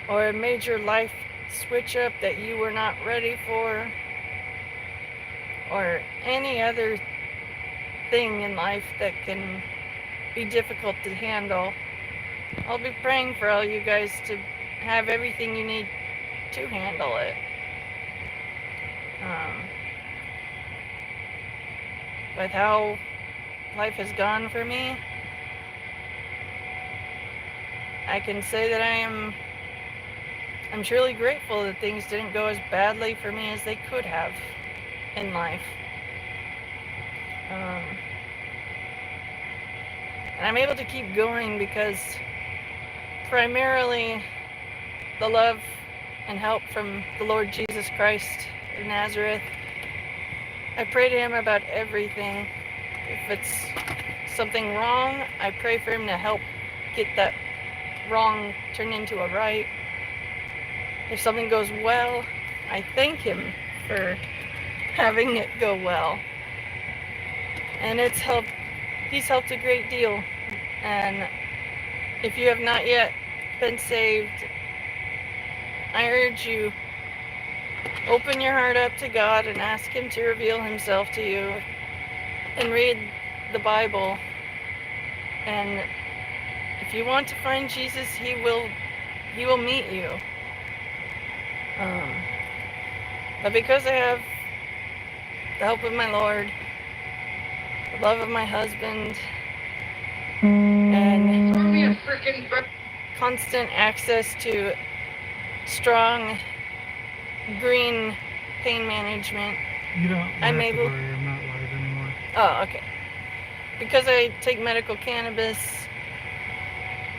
or a major life switch up that you were not ready for, or any other thing in life that can be difficult to handle. I'll be praying for all you guys to have everything you need to handle it. With how life has gone for me, I can say that I'm truly grateful that things didn't go as badly for me as they could have in life. And I'm able to keep going because primarily the love and help from the Lord Jesus Christ of Nazareth. I pray to him about everything. If it's something wrong, I pray for him to help get that wrong turned into a right. If something goes well, I thank him for having it go well. And he's helped a great deal. And if you have not yet been saved, I urge you, open your heart up to God and ask him to reveal himself to you, and read the Bible. And if you want to find Jesus, he will meet you. But because I have the help of my Lord, the love of my husband, and constant access to strong green pain management, You don't have to worry, I'm not live anymore. Oh, okay. Because I take medical cannabis,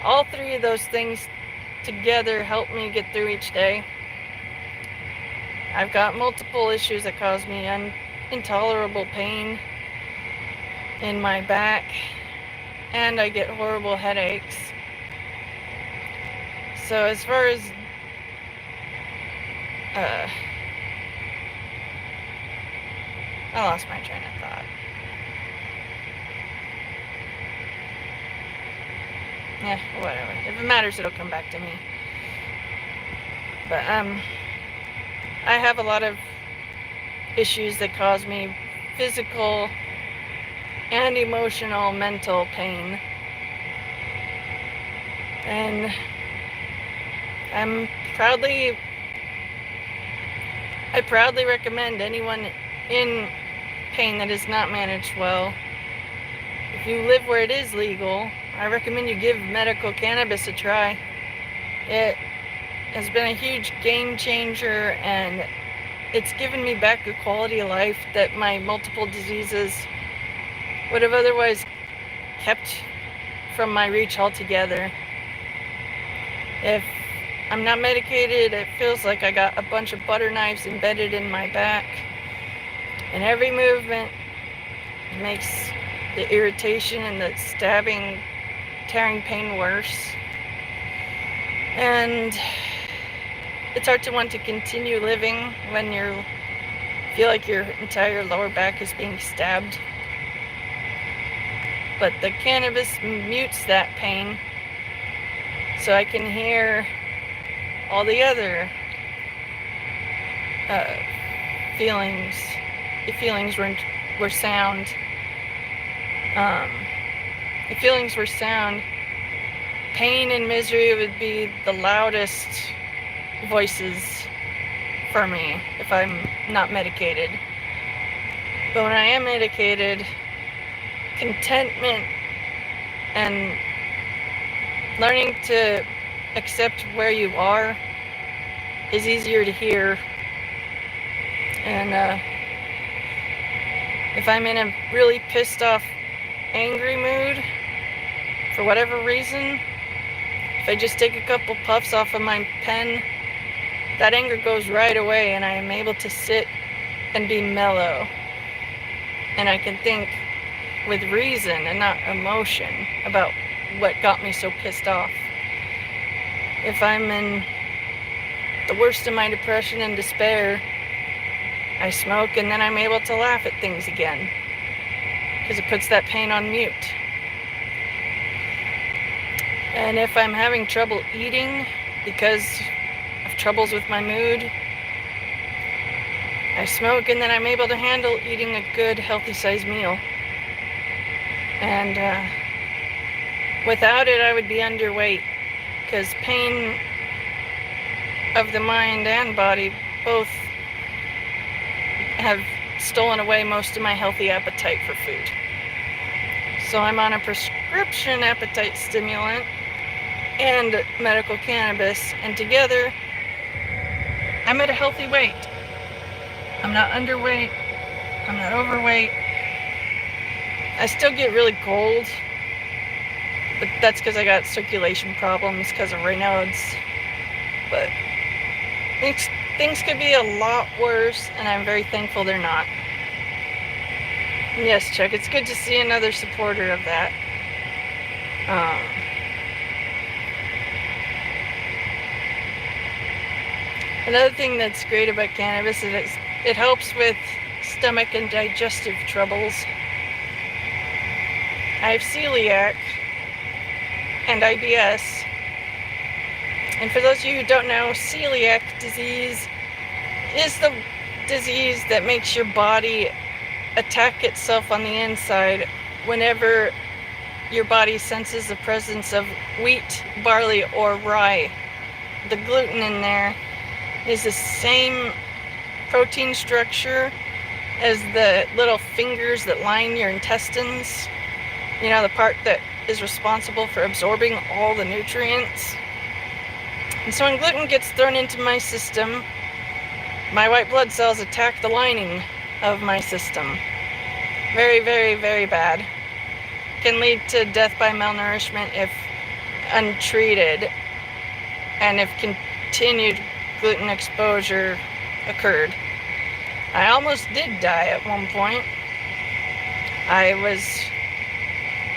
all three of those things together help me get through each day. I've got multiple issues that cause me intolerable pain in my back, and I get horrible headaches. So as far as I lost my train of thought. yeah, whatever. If it matters, it'll come back to me. But I have a lot of issues that cause me physical and emotional, mental pain. And I proudly recommend anyone in pain that is not managed well, if you live where it is legal, I recommend you give medical cannabis a try. It has been a huge game changer, and it's given me back a quality of life that my multiple diseases would have otherwise kept from my reach altogether. If I'm not medicated, it feels like I got a bunch of butter knives embedded in my back, and every movement makes the irritation and the stabbing, tearing pain worse. And it's hard to want to continue living when you feel like your entire lower back is being stabbed. But the cannabis mutes that pain, so I can hear all the other feelings. The feelings were sound. If feelings were sound, pain and misery would be the loudest voices for me if I'm not medicated. But when I am medicated, contentment and learning to accept where you are is easier to hear. And if I'm in a really pissed off, angry mood for whatever reason, if I just take a couple puffs off of my pen, that anger goes right away, and I am able to sit and be mellow, and I can think with reason and not emotion about what got me so pissed off. If I'm in the worst of my depression and despair, I smoke, and then I'm able to laugh at things again, because it puts that pain on mute. And if I'm having trouble eating because of troubles with my mood, I smoke, and then I'm able to handle eating a good, healthy-sized meal. And without it, I would be underweight, because pain of the mind and body both have stolen away most of my healthy appetite for food. So I'm on a prescription appetite stimulant and medical cannabis, and together I'm at a healthy weight. I'm not underweight, I'm not overweight. I still get really cold, but that's because I got circulation problems because of Raynaud's. But things could be a lot worse, and I'm very thankful they're not. Yes, Chuck, it's good to see another supporter of that. Another thing that's great about cannabis is it helps with stomach and digestive troubles. I have celiac and IBS. And for those of you who don't know, celiac disease is the disease that makes your body attack itself on the inside whenever your body senses the presence of wheat, barley, or rye. The gluten in there is the same protein structure as the little fingers that line your intestines. You know, the part that is responsible for absorbing all the nutrients. And so when gluten gets thrown into my system, my white blood cells attack the lining of my system. Very, very, very bad. Can lead to death by malnourishment if untreated, and if continued gluten exposure occurred. I almost did die at one point. I was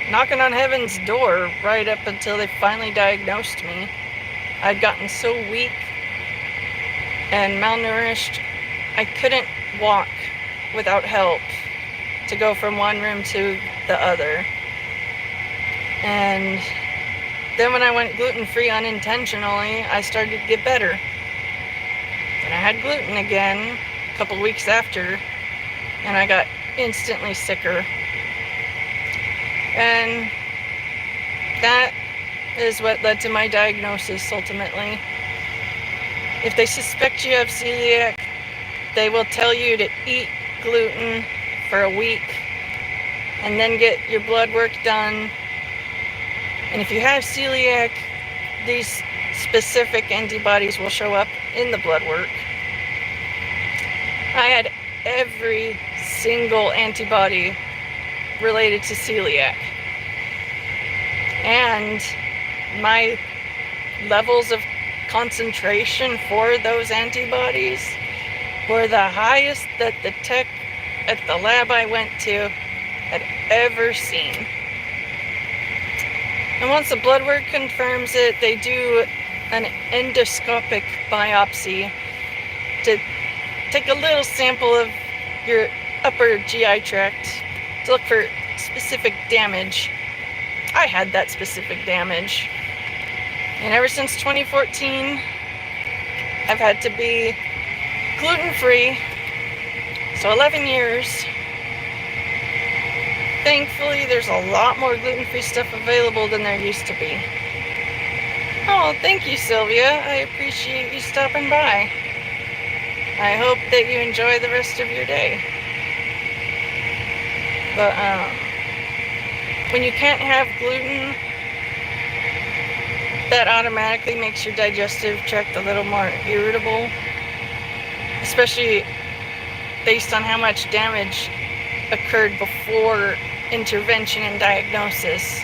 knocking on heaven's door right up until they finally diagnosed me. I'd gotten so weak and malnourished, I couldn't walk without help to go from one room to the other. And Then when I went gluten-free unintentionally, I started to get better. And I had gluten again a couple weeks after, and I got instantly sicker. And that is what led to my diagnosis ultimately. If they suspect you have celiac, they will tell you to eat gluten for a week and then get your blood work done. And if you have celiac, these specific antibodies will show up in the blood work. I had every single antibody related to celiac. And my levels of concentration for those antibodies were the highest that the tech at the lab I went to had ever seen. And once the blood work confirms it, they do an endoscopic biopsy to take a little sample of your upper GI tract to look for specific damage. I had that specific damage. And ever since 2014, I've had to be gluten-free. So 11 years. Thankfully, there's a lot more gluten-free stuff available than there used to be. Oh, thank you, Sylvia. I appreciate you stopping by. I hope that you enjoy the rest of your day. But, when you can't have gluten, that automatically makes your digestive tract a little more irritable, especially based on how much damage occurred before intervention and diagnosis.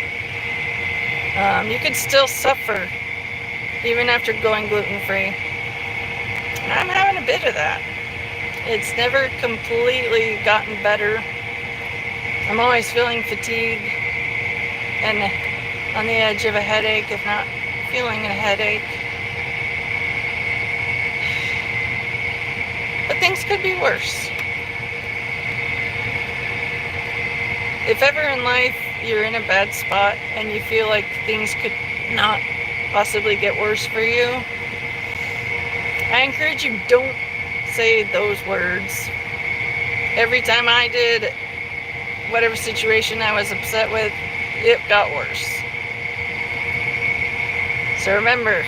You could still suffer even after going gluten-free. And I'm having a bit of that. It's never completely gotten better. I'm always feeling fatigue and on the edge of a headache, if not feeling a headache. But things could be worse. If ever in life you're in a bad spot and you feel like things could not possibly get worse for you, I encourage you, don't say those words. Every time I did whatever situation I was upset with, it got worse. So remember,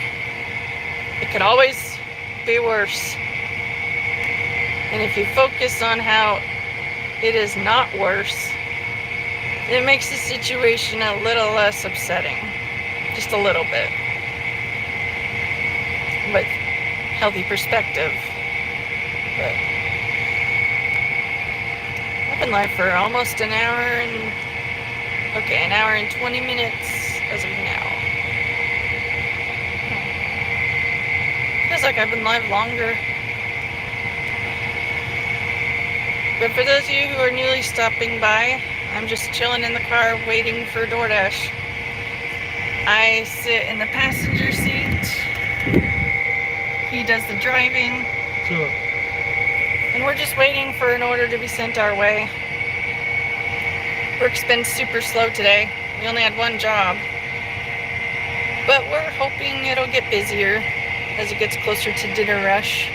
it could always be worse. And if you focus on how it is not worse, it makes the situation a little less upsetting. Just a little bit. With healthy perspective. But I've been live for almost an hour and... Okay, an hour and 20 minutes as of now. Feels like I've been live longer. But for those of you who are newly stopping by, I'm just chilling in the car waiting for DoorDash. I sit in the passenger seat. He does the driving. Sure. And we're just waiting for an order to be sent our way. Work's been super slow today. We only had one job. But we're hoping it'll get busier as it gets closer to dinner rush.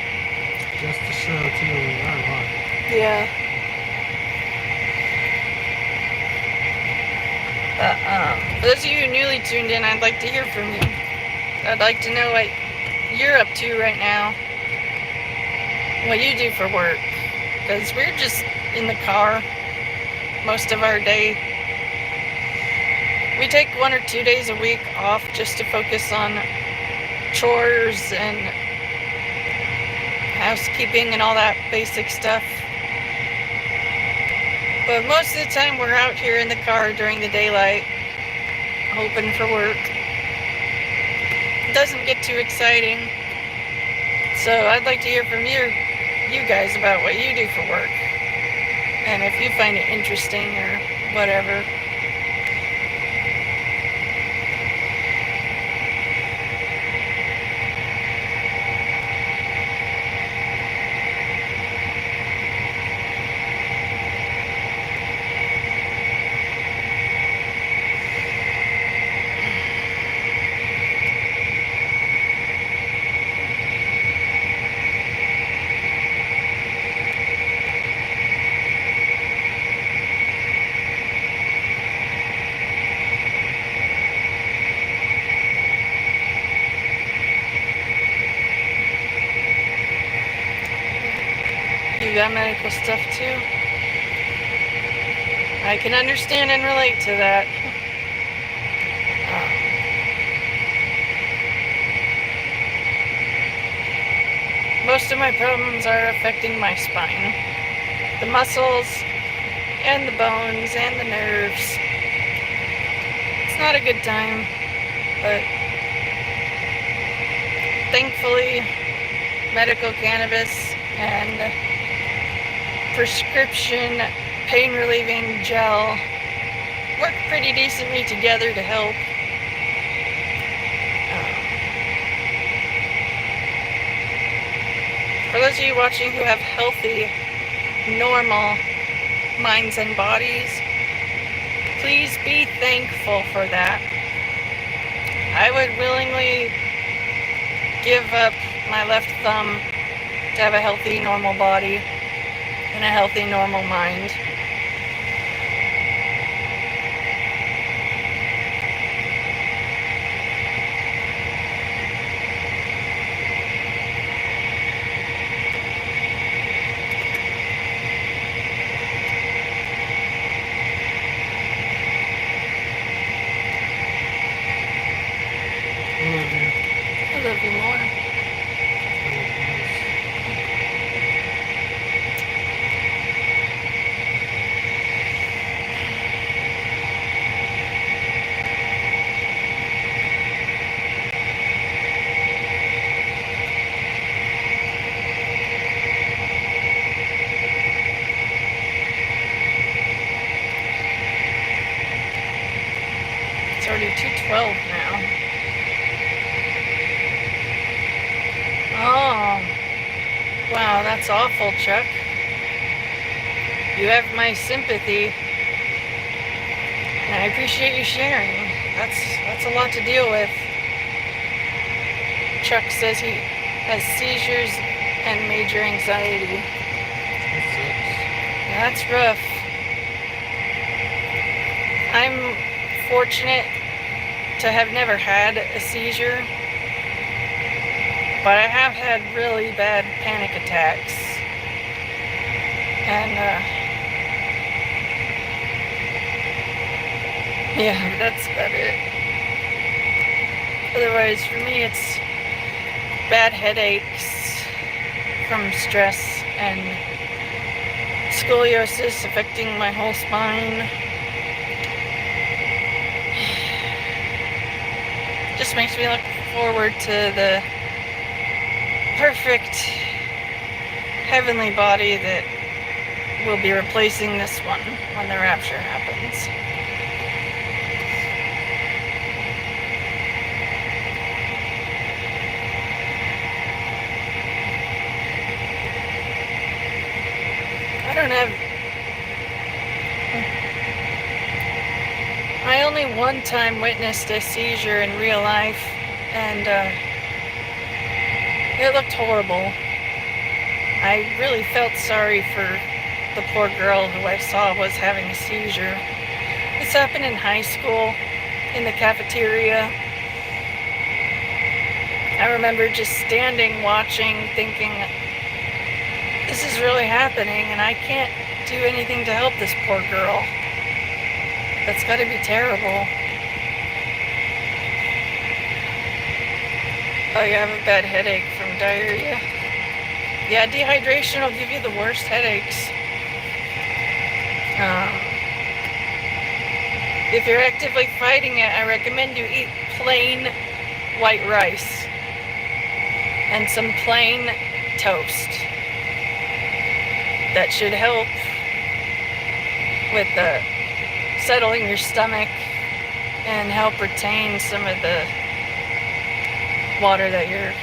Just to show too, we are live. Yeah. For those of you who are newly tuned in, I'd like to hear from you. I'd like to know what you're up to right now. What you do for work. Because we're just in the car most of our day. We take 1 or 2 days a week off just to focus on chores and housekeeping and all that basic stuff. But most of the time we're out here in the car during the daylight, hoping for work. It doesn't get too exciting. So I'd like to hear from you guys about what you do for work. And if you find it interesting or whatever. that medical stuff too. I can understand and relate to that. Most of my problems are affecting my spine. The muscles and the bones and the nerves. It's not a good time, but thankfully medical cannabis and prescription pain relieving gel work pretty decently together to help. For those of you watching who have healthy, normal minds and bodies, please be thankful for that. I would willingly give up my left thumb to have a healthy, normal body and a healthy, normal mind. I love you more. It's already 2:12 now. Oh, wow, that's awful, Chuck. You have my sympathy, and I appreciate you sharing. That's a lot to deal with. Chuck says he has seizures and major anxiety. That's rough. I'm fortunate to have never had a seizure, but I have had really bad panic attacks. And, yeah, that's about it. Otherwise, for me, it's bad headaches from stress and scoliosis affecting my whole spine. Just makes me look forward to the perfect heavenly body that will be replacing this one when the rapture happens. I only one time witnessed a seizure in real life, and it looked horrible. I really felt sorry for the poor girl who I saw was having a seizure. This happened in high school, in the cafeteria. I remember just standing, watching, thinking, this is really happening, and I can't do anything to help this poor girl. That's got to be terrible. Oh, you have a bad headache from diarrhea? Yeah, dehydration will give you the worst headaches. If you're actively fighting it, I recommend you eat plain white rice and some plain toast. That should help with the settling your stomach and help retain some of the water that you're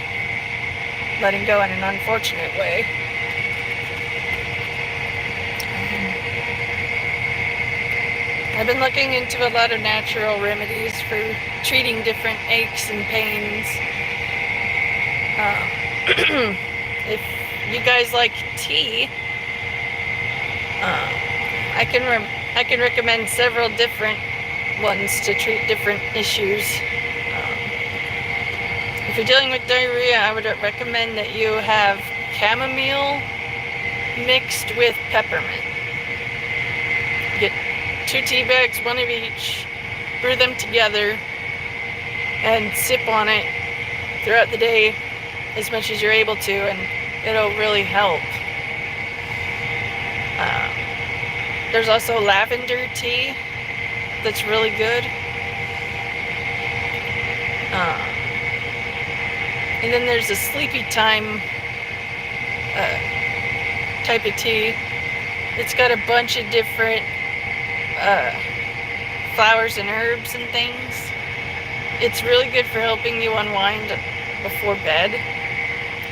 letting go in an unfortunate way. I've been looking into a lot of natural remedies for treating different aches and pains. If you guys like tea, I can recommend several different ones to treat different issues. If you're dealing with diarrhea, I would recommend that you have chamomile, mixed with peppermint. Get 2 tea bags, 1 of each, brew them together, and sip on it throughout the day as much as you're able to, and it'll really help. There's also lavender tea that's really good. And then there's a sleepy time type of tea. It's got a bunch of different flowers and herbs and things. It's really good for helping you unwind before bed,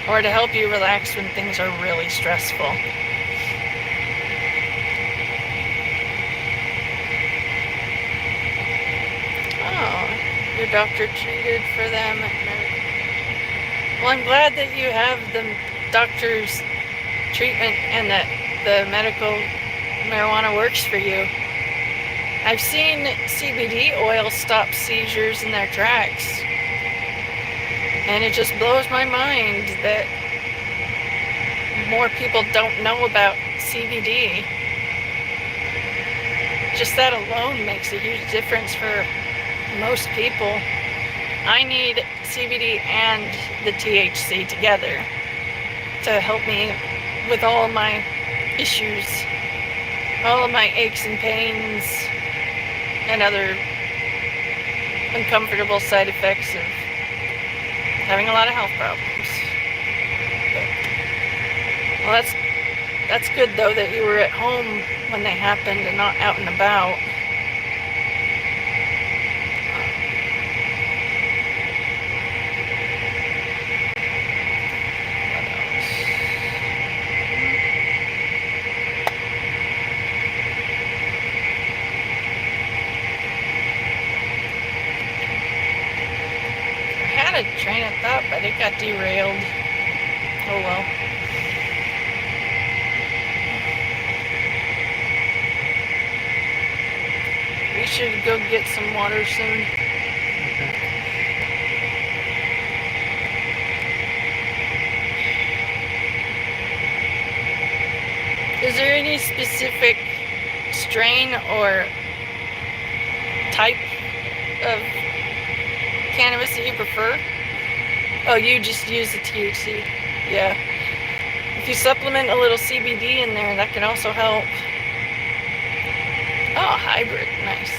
or to help you relax when things are really stressful. Oh, your doctor treated for them. Well, I'm glad that you have the doctor's treatment and that the medical marijuana works for you. I've seen CBD oil stop seizures in their tracks, and it just blows my mind that more people don't know about CBD. Just that alone makes a huge difference for most people. I need CBD and the THC together to help me with all of my issues, all of my aches and pains, and other uncomfortable side effects of having a lot of health problems. But, well, that's good though that you were at home when they happened and not out and about. A train of thought, but it got derailed. Oh well. We should go get some water soon. Is there any specific strain or type of cannabis that you prefer? Oh, you just use the THC. Yeah. If you supplement a little CBD in there, that can also help. Oh, hybrid. Nice.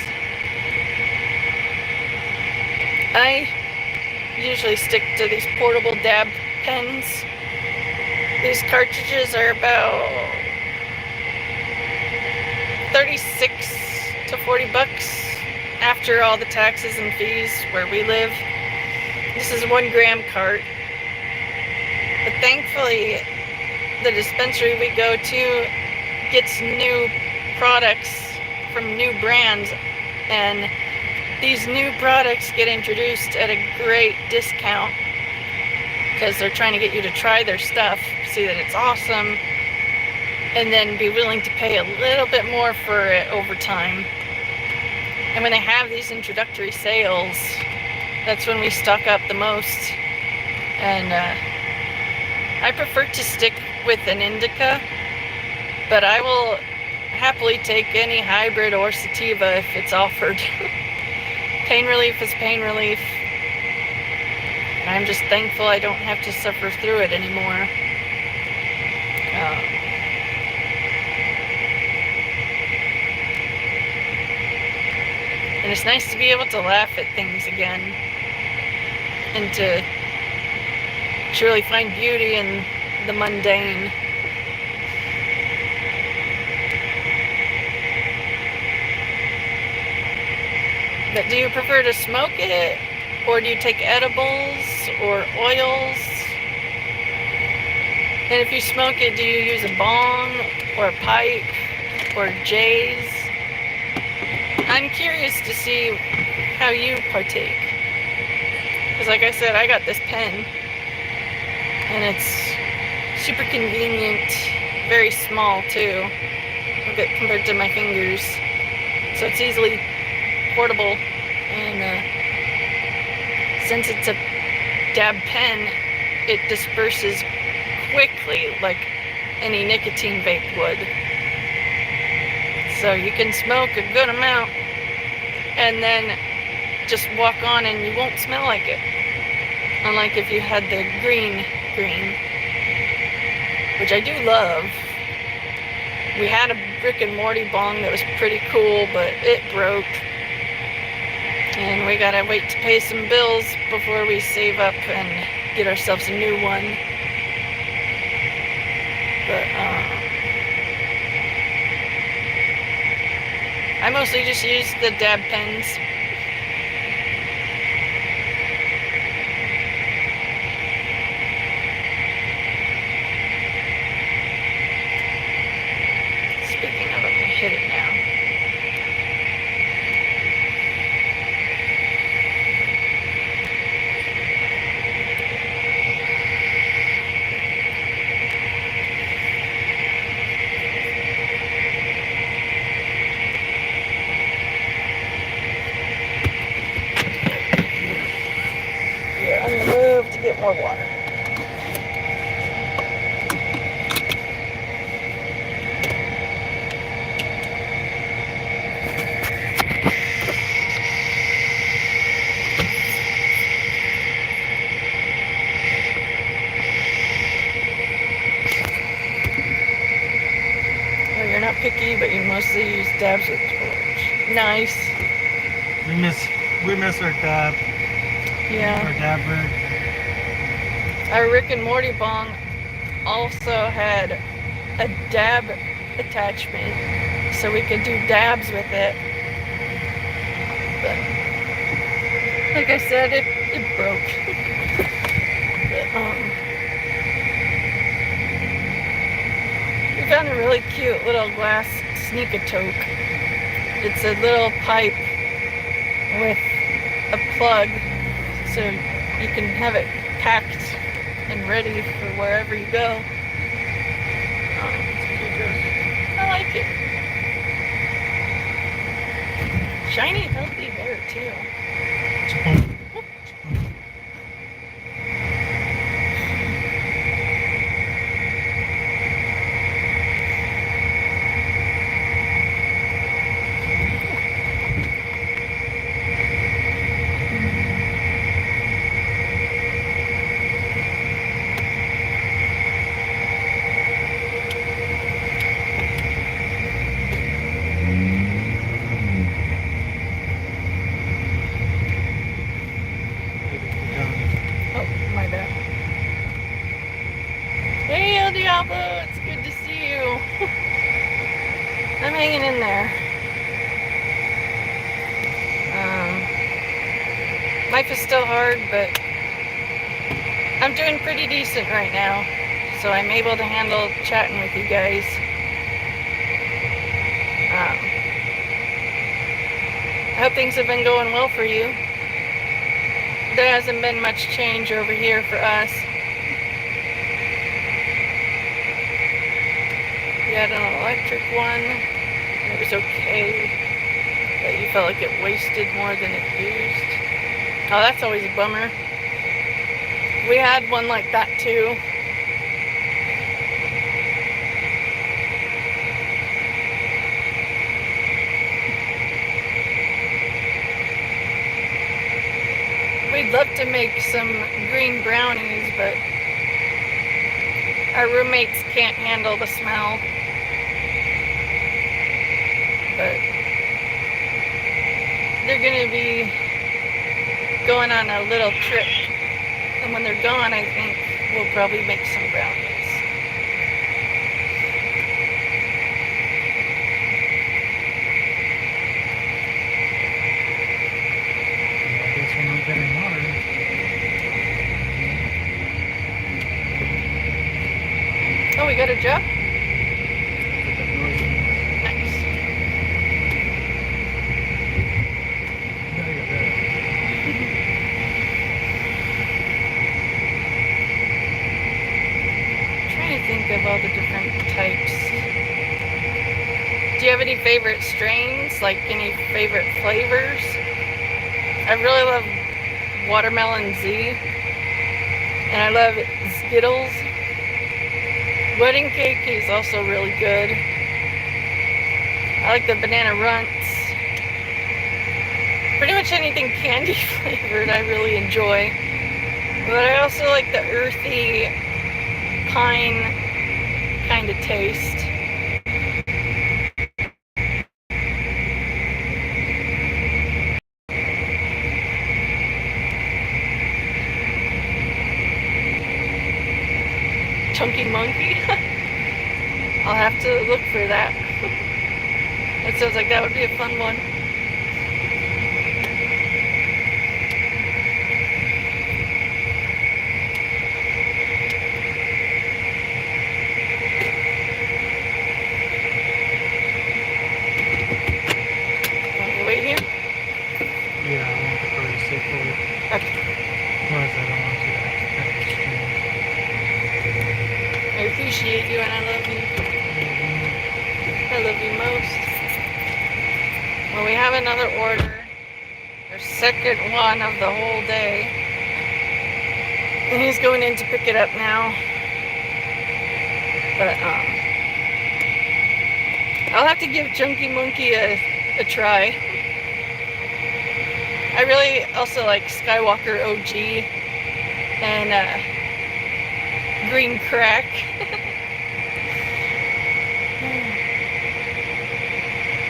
I usually stick to these portable dab pens. These cartridges are about 36 to 40 bucks after all the taxes and fees where we live. This is a 1 gram cart. But thankfully, the dispensary we go to gets new products from new brands, and these new products get introduced at a great discount because they're trying to get you to try their stuff, see that it's awesome, and then be willing to pay a little bit more for it over time. And when they have these introductory sales, that's when we stock up the most. And I prefer to stick with an indica, but I will happily take any hybrid or sativa if it's offered. Pain relief is pain relief. And I'm just thankful I don't have to suffer through it anymore. And it's nice to be able to laugh at things again, and to truly find beauty in the mundane. But do you prefer to smoke it, or do you take edibles or oils? And if you smoke it, do you use a bong or a pipe or J's? I'm curious to see how you partake. Because like I said, I got this pen, and it's super convenient, very small too, compared to my fingers. So it's easily portable, and since it's a dab pen, it disperses quickly, like any nicotine vape would. So you can smoke a good amount and then just walk on and you won't smell like it. Unlike if you had the green, which I do love. We had a Rick and Morty bong that was pretty cool, but it broke. And we gotta wait to pay some bills before we save up and get ourselves a new one. But I mostly just use the dab pens. Speaking of, I'm gonna hit it now. Here, I'm gonna move to get more water. You're not picky, but you mostly use dabs with torch. Nice. We miss our dab. Yeah. Our dab rig. Our Rick and Morty bong also had a dab attachment, so we could do dabs with it. But like I said, it broke. But, we found a really cute little glass sneak-a-toke. It's a little pipe with a plug, so you can have it packed and ready for wherever you go. I like it. Shiny, healthy hair too. Hey, Diablo, it's good to see you. I'm hanging in there. Life is still hard, but I'm doing pretty decent right now, so I'm able to handle chatting with you guys. I hope things have been going well for you. There hasn't been much change over here for us. We had an electric one, and it was okay, but you felt like it wasted more than it used. Oh, that's always a bummer. We had one like that too. We'd love to make some green brownies, but our roommates can't handle the smell. But they're gonna be going on a little trip, and when they're gone, I think we'll probably make some brownies. I guess we're not getting water. Oh, we got a jug? Think of all the different types. Do you have any favorite strains? Like any favorite flavors? I really love Watermelon Z, and I love Skittles. Wedding cake is also really good. I like the banana runts. Pretty much anything candy flavored I really enjoy. But I also like the earthy pine kind of taste. Chunky monkey? I'll have to look for that. That sounds like that would be a fun one. Want to wait here? Yeah, I want the car to stay forward. Okay. Otherwise, I don't want to have to exchange. I appreciate you and I love you. I love you most. Well, we have another order. Our second one of the whole day. And he's going in to pick it up now. But, I'll have to give Chunky Monkey a try. I really also like Skywalker OG and Green Crack.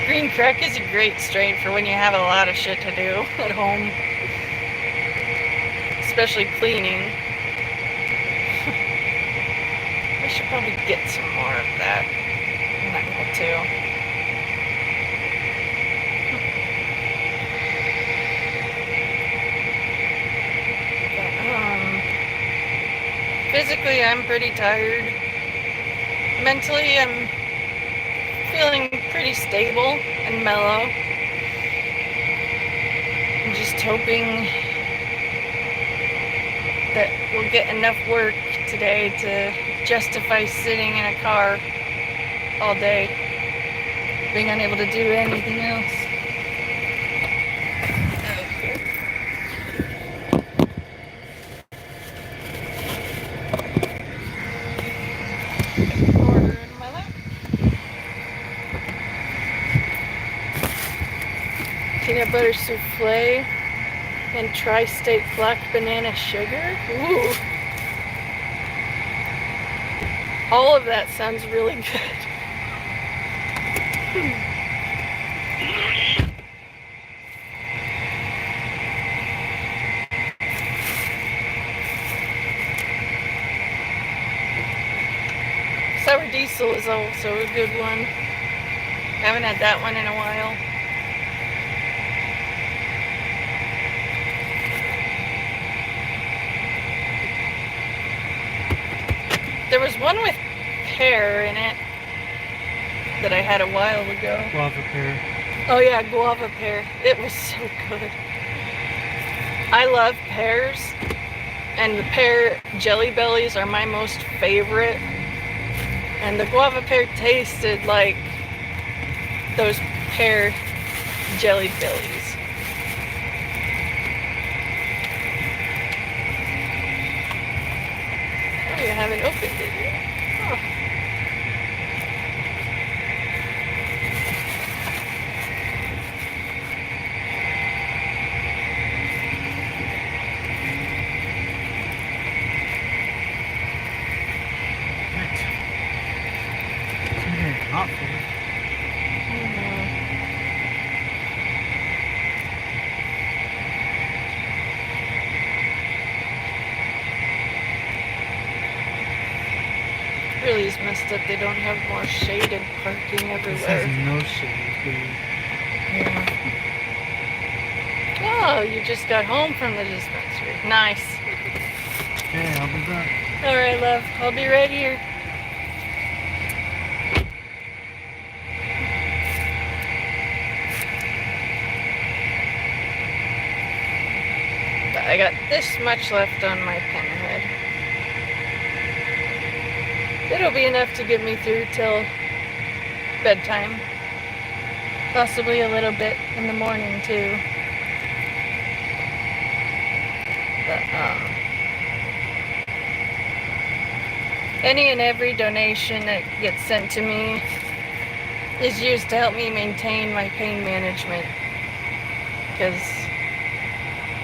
Green Crack is a great strain for when you have a lot of shit to do at home, especially cleaning. I should probably get some more of that. I'm not going to. Physically, I'm pretty tired. Mentally, I'm feeling pretty stable and mellow. I'm just hoping that we'll get enough work today to justify sitting in a car all day, being unable to do anything else. Peanut butter souffle and tri-state black banana sugar. Ooh. All of that sounds really good. Sour diesel is also a good one. I haven't had that one in a while. There was one with pear in it that I had a while ago. Guava pear. Oh yeah, guava pear. It was so good. I love pears, and the pear jelly bellies are my most favorite. And the guava pear tasted like those pear jelly bellies. Oh, you haven't opened it yet. Huh. Hot for it. Really is messed up. They don't have more shaded parking This everywhere. has no shade, dude. Yeah. Oh, you just got home from the dispensary. Nice. Okay, I'll be back. All right, love. I'll be right here. I got this much left on my pen head. It'll be enough to get me through till bedtime. Possibly a little bit in the morning too. But Any and every donation that gets sent to me is used to help me maintain my pain management, because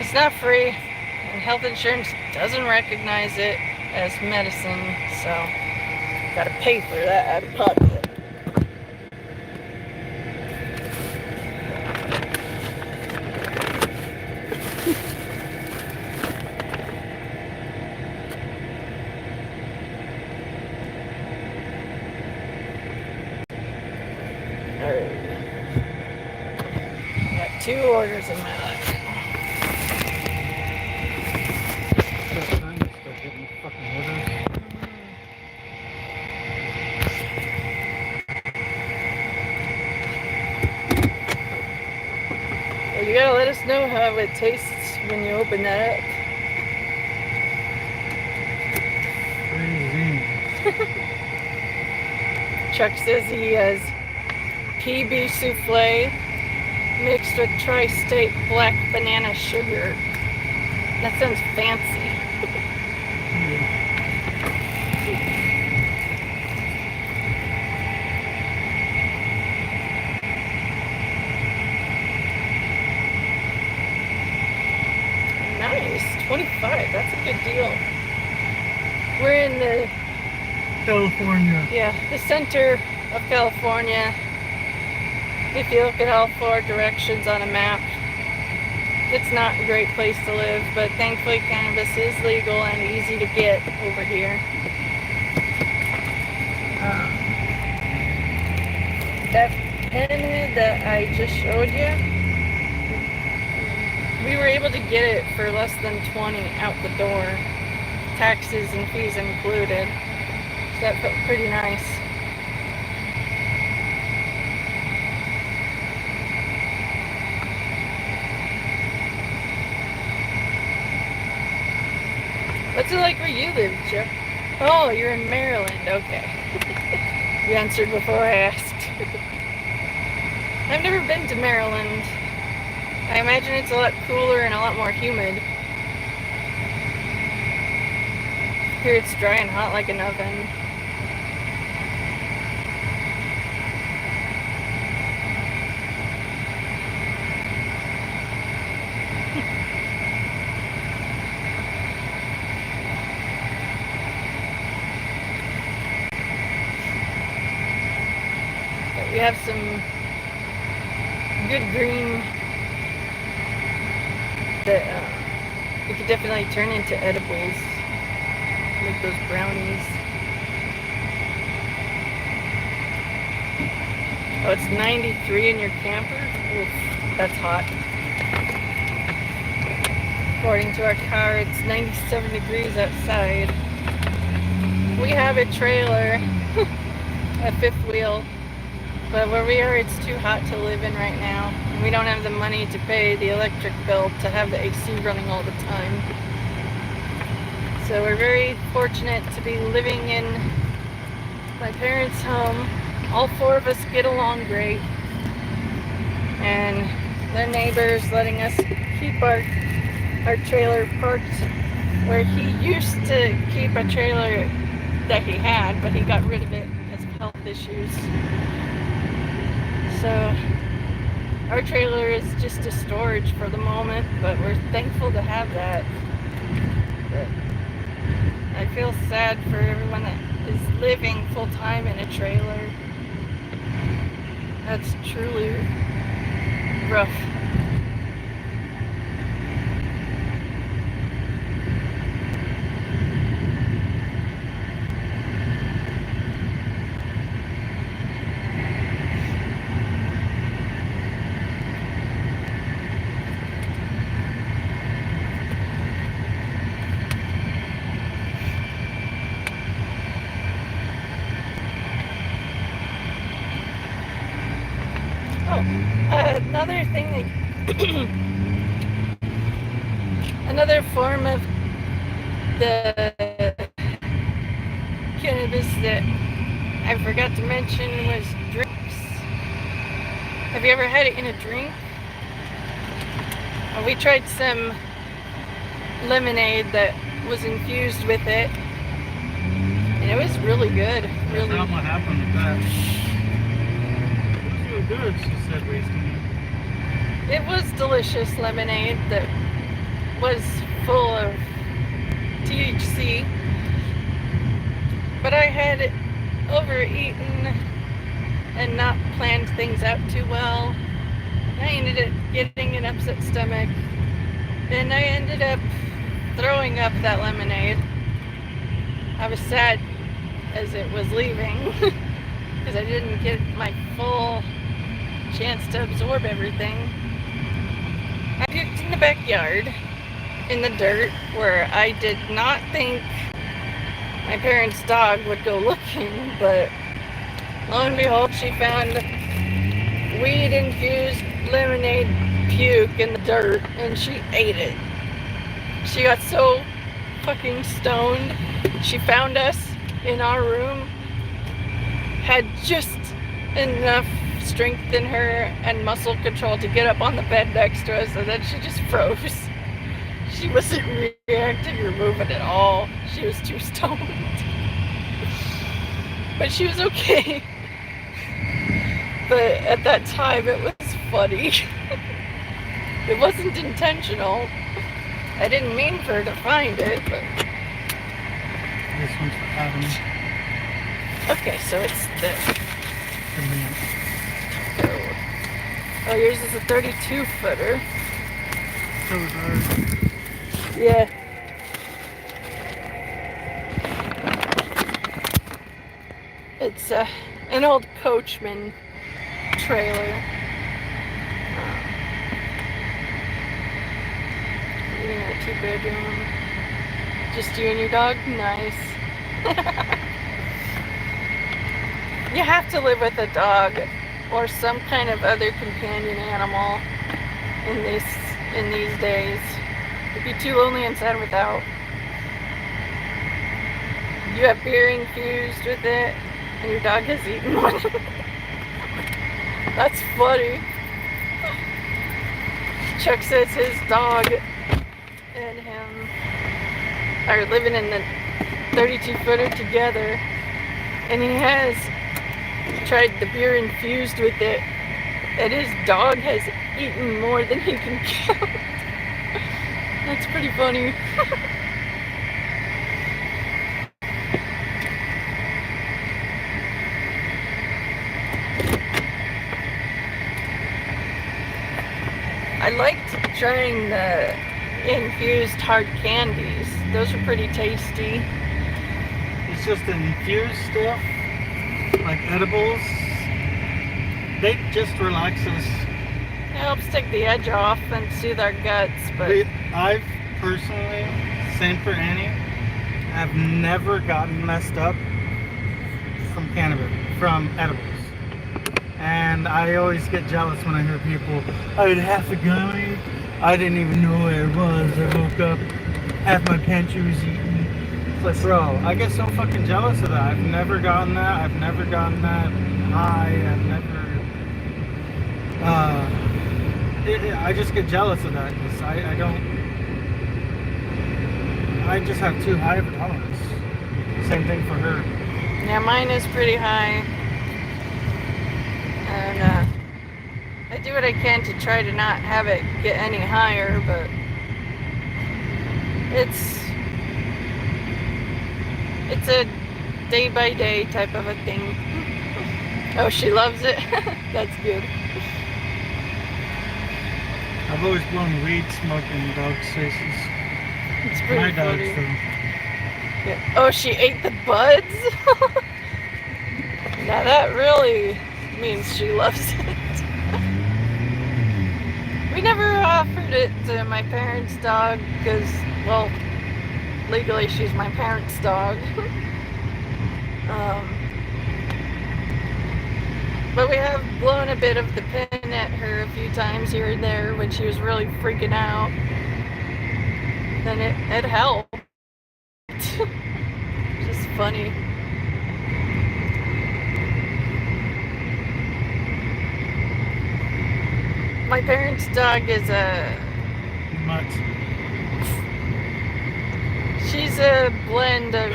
it's not free and health insurance doesn't recognize it as medicine, so gotta pay for that out of pocket. Alright. Got 2 orders in my life. Well, you gotta let us know how it tastes when you open that up. Chuck says he has PB souffle mixed with tri-state black banana sugar. That sounds fancy. Nice, 25, that's a good deal. We're in the California. Yeah, the center of California. If you look at all 4 directions on a map, it's not a great place to live, but thankfully cannabis is legal and easy to get over here. That pinhead that I just showed you, we were able to get it for less than 20 out the door, taxes and fees included. So that felt pretty nice. What's it like where you live, Jeff? Oh, you're in Maryland. Okay. You answered before I asked. I've never been to Maryland. I imagine it's a lot cooler and a lot more humid. Here it's dry and hot like an oven. We have some good green that we could definitely turn into edibles, like those brownies. Oh, it's 93 in your camper? Oof, that's hot. According to our car, it's 97 degrees outside. We have a trailer, a 5th wheel. But where we are, it's too hot to live in right now. We don't have the money to pay the electric bill to have the AC running all the time. So we're very fortunate to be living in my parents' home. All 4 of us get along great. And the neighbors letting us keep our trailer parked where he used to keep a trailer that he had, but he got rid of it because of health issues. So our trailer is just a storage for the moment, but we're thankful to have that. But I feel sad for everyone that is living full-time in a trailer. That's truly rough. Another thing that another form of the cannabis that I forgot to mention was drinks. Have you ever had it in a drink? We tried some lemonade that was infused with it, And it was really good. That's not what happened with that. It was really good, she said recently. It was delicious lemonade that was full of THC. But I had overeaten and not planned things out too well. I ended up getting an upset stomach. And I ended up throwing up that lemonade. I was sad as it was leaving because I didn't get my full chance to absorb everything. I puked in the backyard in the dirt where I did not think my parents' dog would go looking, but lo and behold, she found weed-infused lemonade puke in the dirt and she ate it. She got so fucking stoned. She found us in our room, had just enough strength in her and muscle control to get up on the bed next to us, and then she just froze. She wasn't reacting or moving at all. She was too stoned. But she was okay. But at that time it was funny. It wasn't intentional. I didn't mean for her to find it, but... This one's for Adam. Okay, so it's this. Oh, yours is a 32-footer. So is ours. Yeah. It's an old Coachman trailer. Living in a 2-bedroom. Just you and your dog? Nice. You have to live with a dog or some kind of other companion animal in these days. It'd be too lonely and sad without. You have beer infused with it, and your dog has eaten one. That's funny. Chuck says his dog and him are living in the 32-footer together, and he has tried the beer infused with it, and his dog has eaten more than he can count. That's pretty funny. I liked trying the infused hard candies. Those are pretty tasty. It's just infused stuff, like edibles. They just relax us. It helps take the edge off and soothe our guts, but I've personally, same for Annie, I've never gotten messed up from cannabis, from edibles. And I always get jealous when I hear people, I had half a gummy, I didn't even know where it was, I woke up, half my pantry was eaten. It's like, bro, I get so fucking jealous of that. I've never gotten that, I've never gotten that high, I've never, I just get jealous of that, because I just have too high of a tolerance. Same thing for her. yeah, mine is pretty high. And I do what I can to try to not have it get any higher, but it's a day-by-day type of a thing. Oh, she loves it? That's good. I've always blown weed smoke in dogs' faces. It's pretty My dogs, funny. though. Yeah. Oh, she ate the buds? Now that really means she loves it. We never offered it to my parents' dog because, well, legally she's my parents' dog. But we have blown a bit of the pin at her a few times here and there when she was really freaking out. Then it helped. Just funny. My parents' dog is a... Mutt. She's a blend of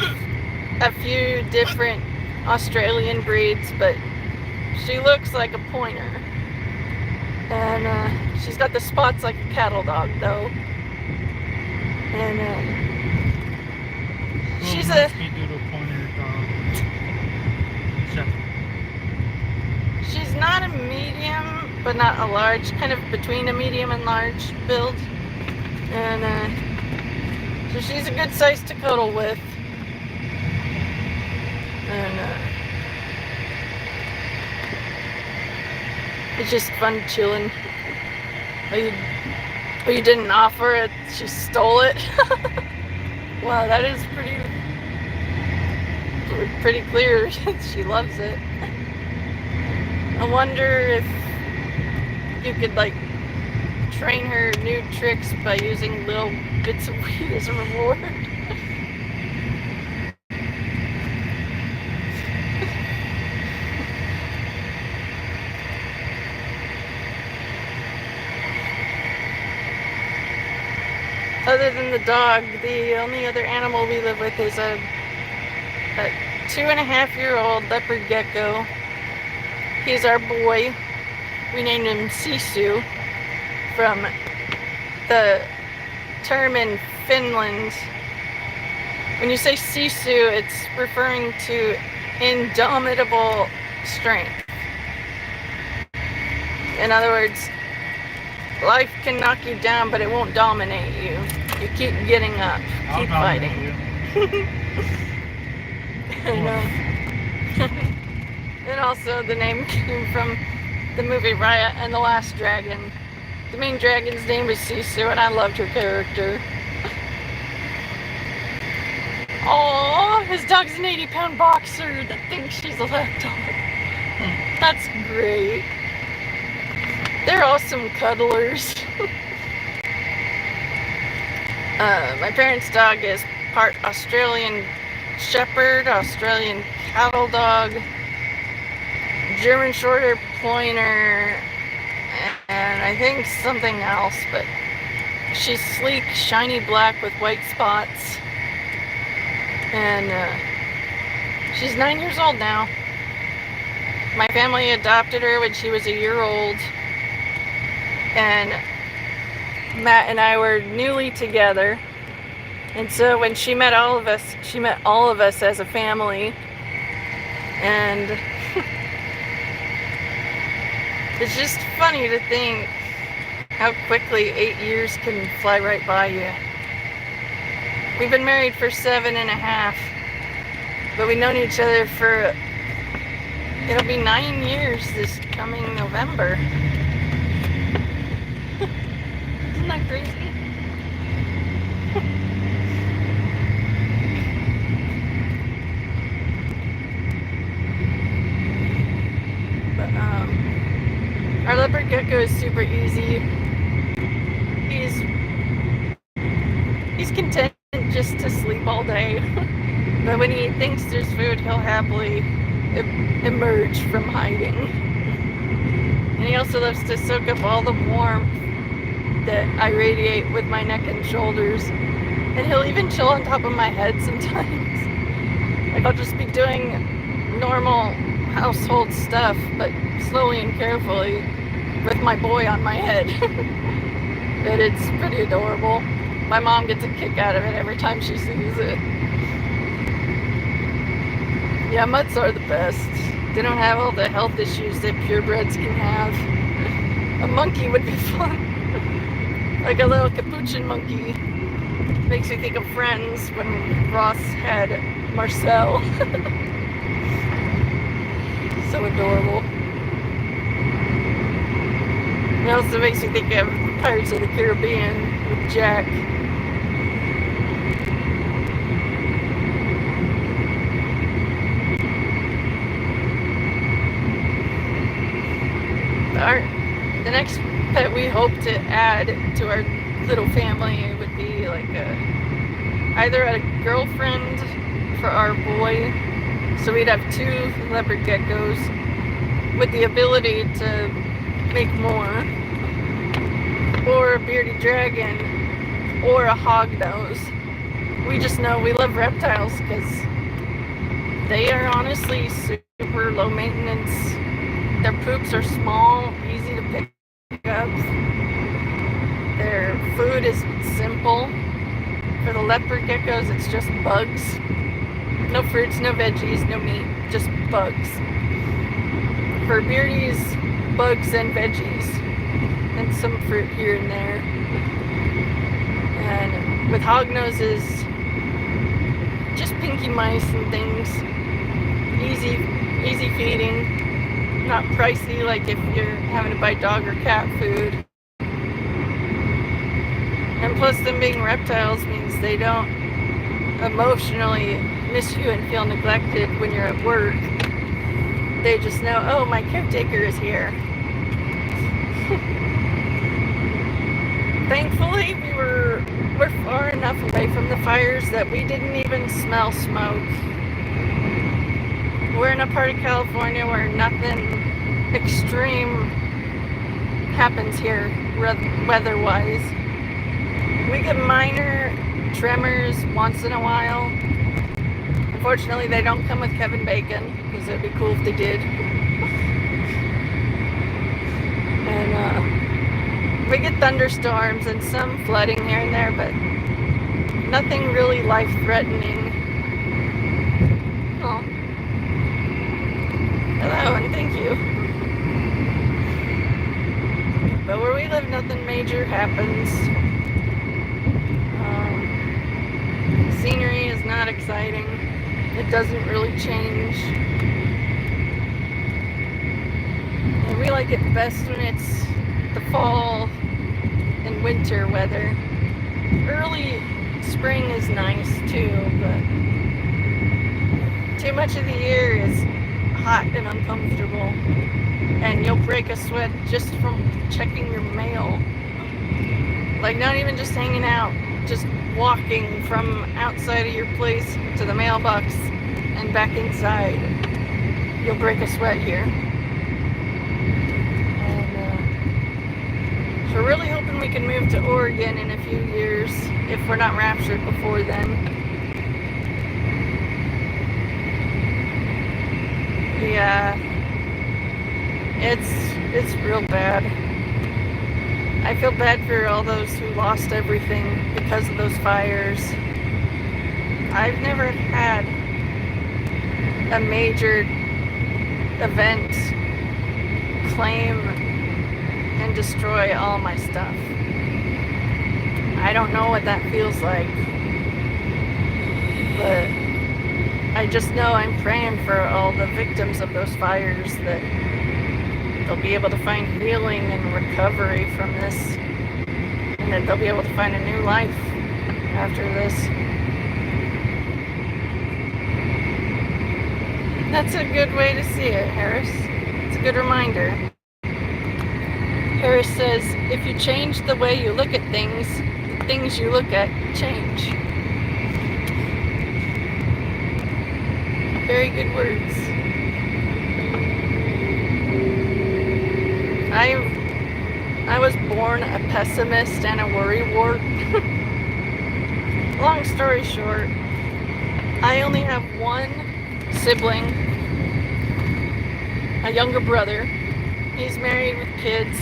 a few different Australian breeds, but she looks like a pointer. And she's got the spots like a cattle dog, though. And she's a pointer dog. she's not a medium, but not a large, kind of between a medium and large build. And so she's a good size to cuddle with. And it's just fun chilling. Oh, you didn't offer it, she stole it. Wow, that is pretty clear. She loves it. I wonder if you could like train her new tricks by using little bits of weed as a reward. Other than the dog, the only other animal we live with is a 2.5-year-old leopard gecko. He's our boy. We named him Sisu from the term in Finland. When you say Sisu, it's referring to indomitable strength. In other words, life can knock you down, but it won't dominate you. You keep getting up, keep fighting. And also the name came from the movie Raya and the Last Dragon. The main dragon's name was Sisu, and I loved her character. Aww, his dog's an 80-pound boxer that thinks she's a lapdog. That's great. They're awesome cuddlers. My parents' dog is part Australian Shepherd, Australian Cattle Dog, German Shorter Pointer, and I think something else, but she's sleek, shiny black with white spots. And she's 9 years old now. My family adopted her when she was a year old. And Matt and I were newly together. And so when she met all of us as a family. And it's just funny to think how quickly 8 years can fly right by you. We've been married for 7.5, but we've known each other for, it'll be 9 years this coming November. Isn't that crazy? But our leopard gecko is super easy. He's content just to sleep all day. But when he thinks there's food, he'll happily emerge from hiding. And he also loves to soak up all the warmth that I radiate with my neck and shoulders. And he'll even chill on top of my head sometimes. Like I'll just be doing normal household stuff, but slowly and carefully with my boy on my head. And it's pretty adorable. My mom gets a kick out of it every time she sees it. Yeah, mutts are the best. They don't have all the health issues that purebreds can have. A monkey would be fun. Like a little capuchin monkey. Makes me think of Friends when Ross had Marcel. So adorable. It also makes me think of Pirates of the Caribbean with Jack. The next pet we hope to add to our little family would be like either a girlfriend for our boy, so we'd have 2 leopard geckos with the ability to make more, or a bearded dragon, or a hognose. We just know we love reptiles because They are honestly super low maintenance. Their poops are small, easy to pick up. Their food is simple. For the leopard geckos, it's just bugs. No fruits, no veggies, no meat, just bugs. For beardies, bugs and veggies, and some fruit here and there. And with hognoses, just pinky mice and things. Easy feeding, not pricey like if you're having to buy dog or cat food. And plus them being reptiles means they don't emotionally miss you and feel neglected when you're at work. They just know, oh, my caretaker is here. Thankfully, we're far enough away from the fires that we didn't even smell smoke. We're in a part of California where nothing extreme happens here weather-wise. We get minor tremors once in a while. Unfortunately, they don't come with Kevin Bacon, because it'd be cool if they did. And we get thunderstorms and some flooding here and there, but nothing really life-threatening. Oh. Hello, and thank you. But where we live, nothing major happens. Scenery is not exciting. It doesn't really change. And we like it best when it's the fall and winter weather. Early spring is nice too, but too much of the year is hot and uncomfortable. And you'll break a sweat just from checking your mail. Like not even just hanging out, just walking from outside of your place to the mailbox and back inside. You'll break a sweat here. And so we're really hoping we can move to Oregon in a few years if we're not raptured before then. Yeah, it's real bad. I feel bad for all those who lost everything because of those fires. I've never had a major event claim and destroy all my stuff. I don't know what that feels like, but I just know I'm praying for all the victims of those fires that they'll be able to find healing and recovery from this, and that they'll be able to find a new life after this. That's a good way to see it, Harris. It's a good reminder. Harris says, if you change the way you look at things, the things you look at change. Very good words. I was born a pessimist and a worrywart. Long story short, I only have one sibling, a younger brother. He's married with kids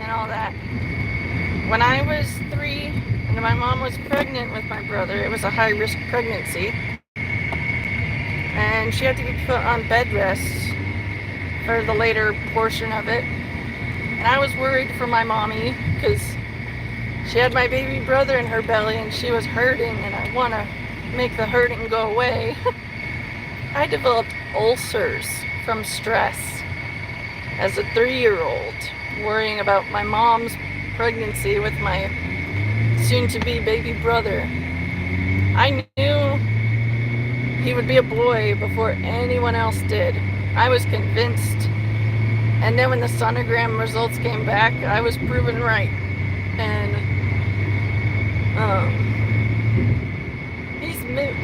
and all that. When I was 3 and my mom was pregnant with my brother, it was a high-risk pregnancy, and she had to be put on bed rest for the later portion of it. And I was worried for my mommy because she had my baby brother in her belly and she was hurting, and I want to make the hurting go away. I developed ulcers from stress as a 3-year-old, worrying about my mom's pregnancy with my soon-to-be baby brother. I knew he would be a boy before anyone else did. I was convinced. And then when the sonogram results came back, I was proven right. And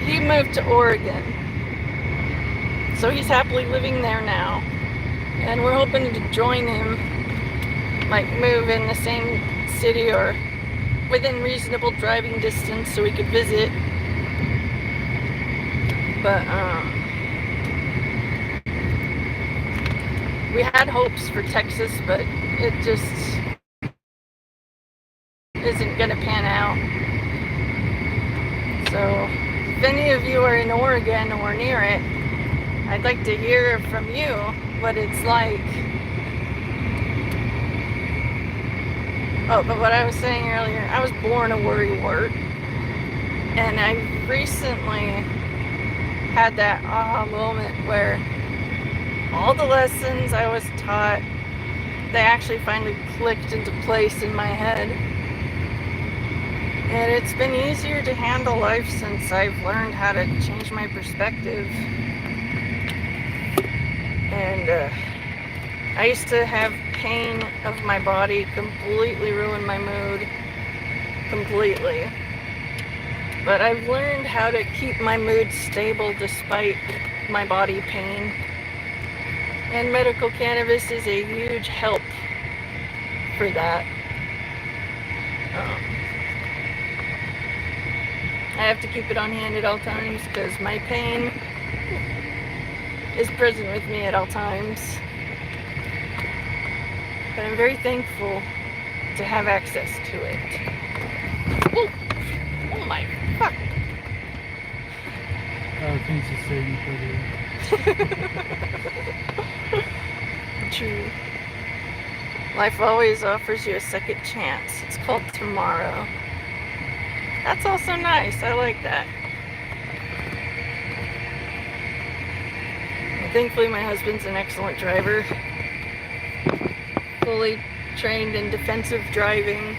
he moved to Oregon. So he's happily living there now. And we're hoping to join him, like move in the same city or within reasonable driving distance so we could visit. But we had hopes for Texas, but it just isn't gonna pan out. So if any of you are in Oregon or near it, I'd like to hear from you what it's like. Oh, but what I was saying earlier, I was born a worrywart, and I recently had that aha moment where all the lessons I was taught, they actually finally clicked into place in my head. And it's been easier to handle life since I've learned how to change my perspective. And I used to have pain of my body completely ruin my mood. Completely. But I've learned how to keep my mood stable despite my body pain. And medical cannabis is a huge help for that. I have to keep it on hand at all times because my pain is present with me at all times. But I'm very thankful to have access to it. Oh, oh my fuck. Things to say in True. Life always offers you a second chance. It's called tomorrow. That's also nice. I like that. And thankfully, my husband's an excellent driver. Fully trained in defensive driving.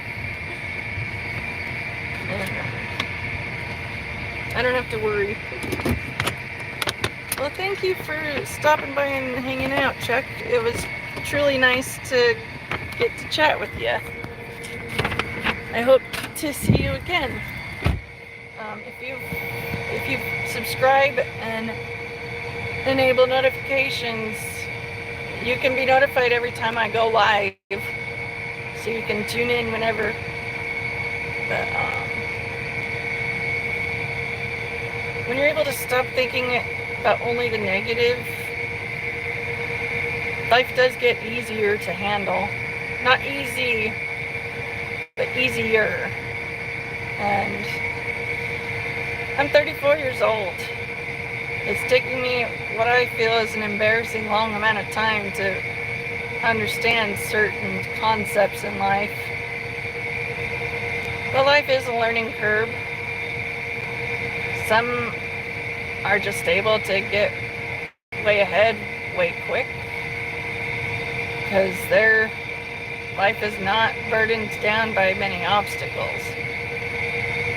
And I don't have to worry. Well, thank you for stopping by and hanging out, Chuck. It was truly nice to get to chat with you. I hope to see you again. If you subscribe and enable notifications, you can be notified every time I go live, so you can tune in whenever. But, when you're able to stop thinking about only the negative, life does get easier to handle. Not easy, but easier. And I'm 34 years old. It's taking me what I feel is an embarrassing long amount of time to understand certain concepts in life. But life is a learning curve. Some are just able to get way ahead way quick because their life is not burdened down by many obstacles.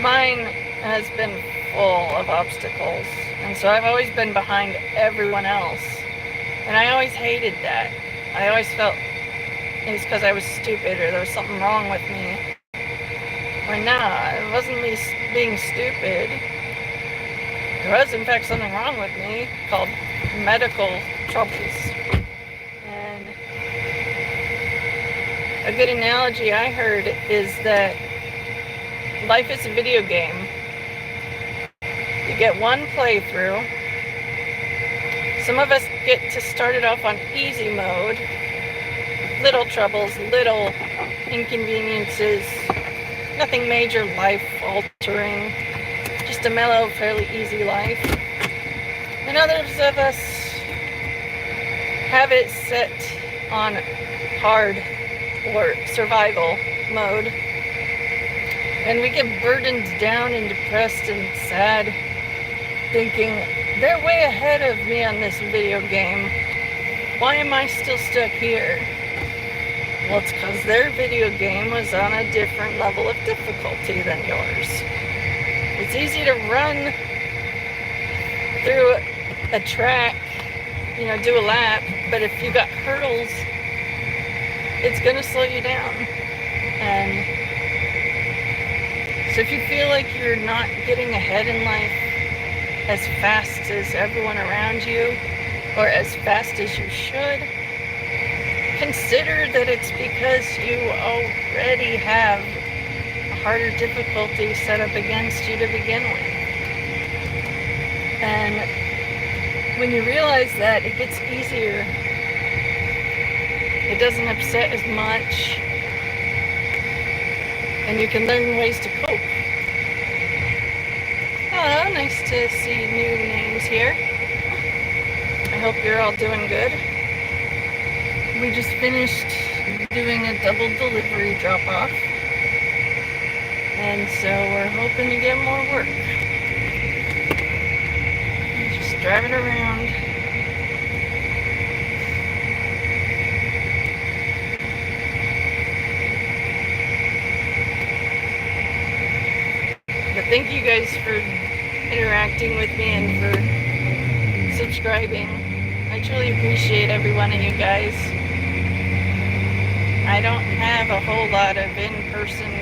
Mine has been full of obstacles, and so I've always been behind everyone else, and I always hated that. I always felt it was because I was stupid or there was something wrong with me. Or nah, it wasn't me being stupid. There was in fact something wrong with me called medical troubles. And a good analogy I heard is that life is a video game. You get one playthrough. Some of us get to start it off on easy mode. Little troubles, little inconveniences, nothing major life altering. Just a mellow, fairly easy life. And others of us have it set on hard or survival mode. And we get burdened down and depressed and sad, thinking, they're way ahead of me on this video game. Why am I still stuck here? Well, it's because their video game was on a different level of difficulty than yours. It's easy to run through a track, do a lap, but if you got hurdles, it's going to slow you down. And so if you feel like you're not getting ahead in life as fast as everyone around you, or as fast as you should, consider that it's because you already have a harder difficulty set up against you to begin with. And when you realize that, it gets easier It doesn't upset as much. And you can learn ways to cope. Hello, nice to see new names here. I hope you're all doing good. We just finished doing a double delivery drop-off. And so we're hoping to get more work. Just driving around. But thank you guys for interacting with me and for subscribing. I truly appreciate every one of you guys. I don't have a whole lot of in-person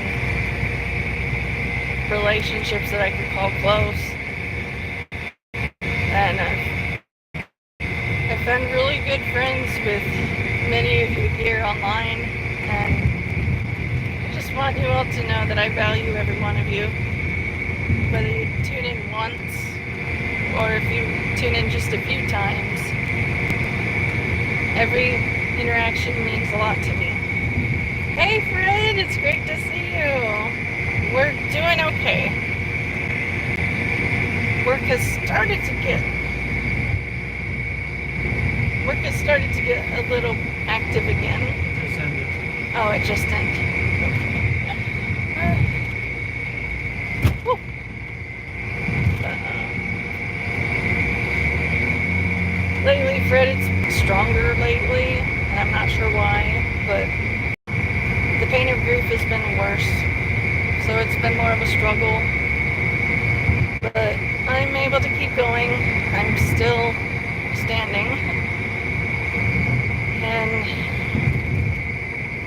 relationships that I could call close. And I've been really good friends with many of you here online. And I just want you all to know that I value every one of you. Whether you tune in once or if you tune in just a few times, every interaction means a lot to me. Hey Fred, it's great to see you. We're doing okay. Work has started to get a little active again. Just ended. Oh, it just ended. Lately, Fred, it's stronger lately, and I'm not sure why, but the pain of grief has been worse, so it's been more of a struggle, but I'm able to keep going. I'm still standing, and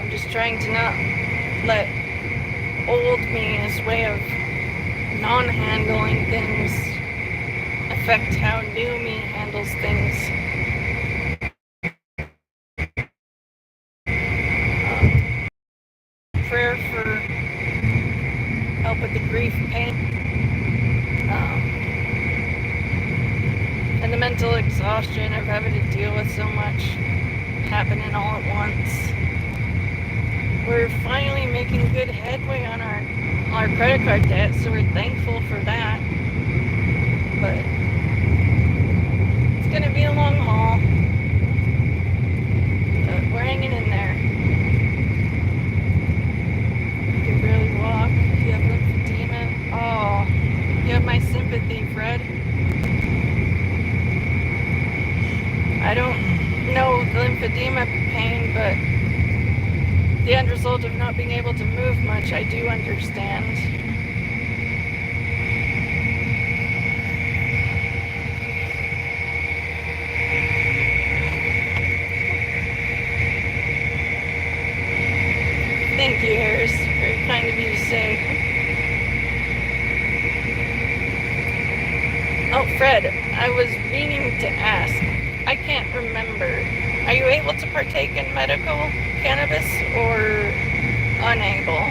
I'm just trying to not let old me's way of non-handling things affect how new me handles things. Prayer for help with the grief, pain, and the mental exhaustion of having to deal with so much happening all at once. We're finally making good headway on our credit card debt, so we're thankful for that. But it's gonna be a long haul. But we're hanging in there. You can barely walk. You have lymphedema. Oh, you have my sympathy, Fred. I don't know the lymphedema pain, but the end result of not being able to move much, I do understand. Thank you, Harris. Very kind of you to say. Oh, Fred, I was meaning to ask. I can't remember. Are you able to partake in medical cannabis or unable?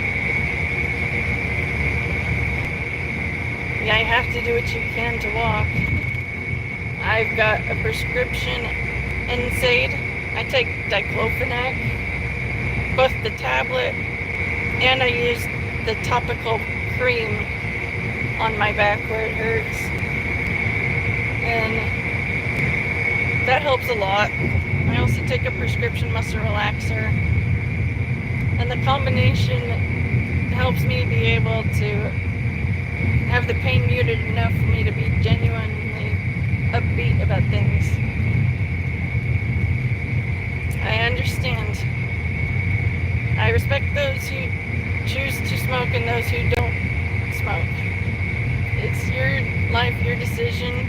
Yeah, you have to do what you can to walk. I've got a prescription NSAID. I take diclofenac, both the tablet and I use the topical cream on my back where it hurts. And that helps a lot. I also take a prescription muscle relaxer. And the combination helps me be able to have the pain muted enough for me to be genuinely upbeat about things. I understand. I respect those who choose to smoke and those who don't smoke. It's your life, your decision.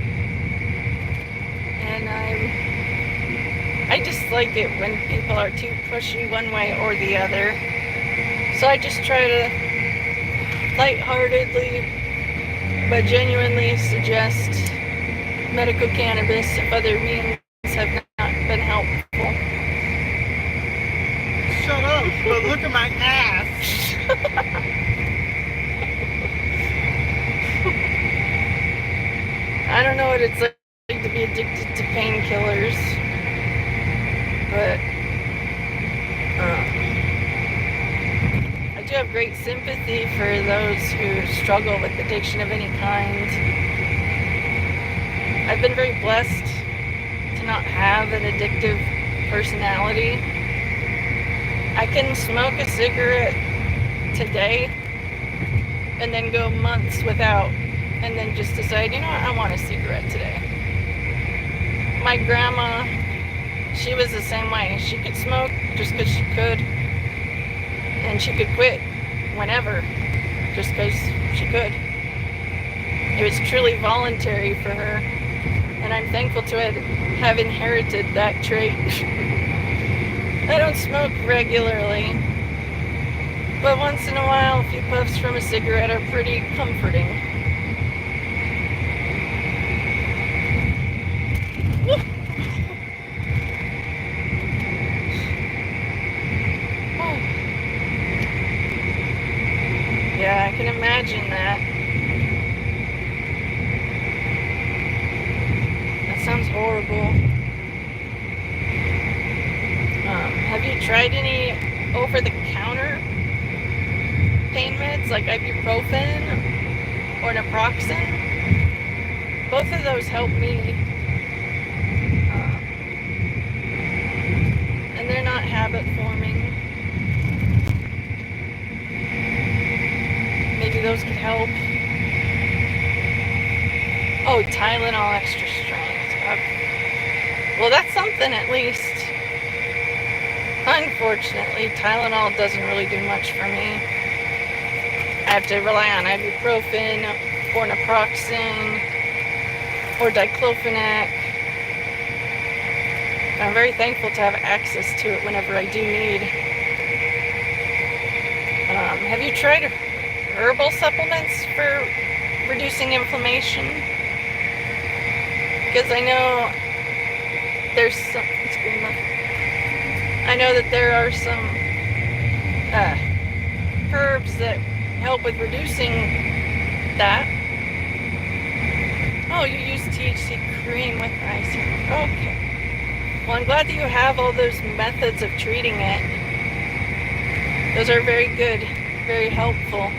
And I dislike it when people are too pushy one way or the other. So I just try to lightheartedly but genuinely suggest medical cannabis if other means have not been helpful. Shut up, but look at my ass. I don't know what it's like to be addicted to painkillers, but have great sympathy for those who struggle with addiction of any kind. I've been very blessed to not have an addictive personality. I can smoke a cigarette today and then go months without, and then just decide, you know what, I want a cigarette today. My grandma, she was the same way. She could smoke just because she could, and she could quit whenever just because she could. It was truly voluntary for her, and I'm thankful to have inherited that trait. I don't smoke regularly, but once in a while a few puffs from a cigarette are pretty comforting. Yeah, I can imagine that. That sounds horrible. Have you tried any over-the-counter pain meds like ibuprofen or naproxen? Both of those help me. And they're not habit-forming. Maybe those could help. Oh, Tylenol extra strength. Okay. Well, that's something at least. Unfortunately, Tylenol doesn't really do much for me. I have to rely on ibuprofen or naproxen or diclofenac. I'm very thankful to have access to it whenever I do need. Have you tried herbal supplements for reducing inflammation? Because I know there's some, I know that there are some herbs that help with reducing that. Oh, you use THC cream with ice. Okay. Well, I'm glad that you have all those methods of treating it. Those are very good, very helpful.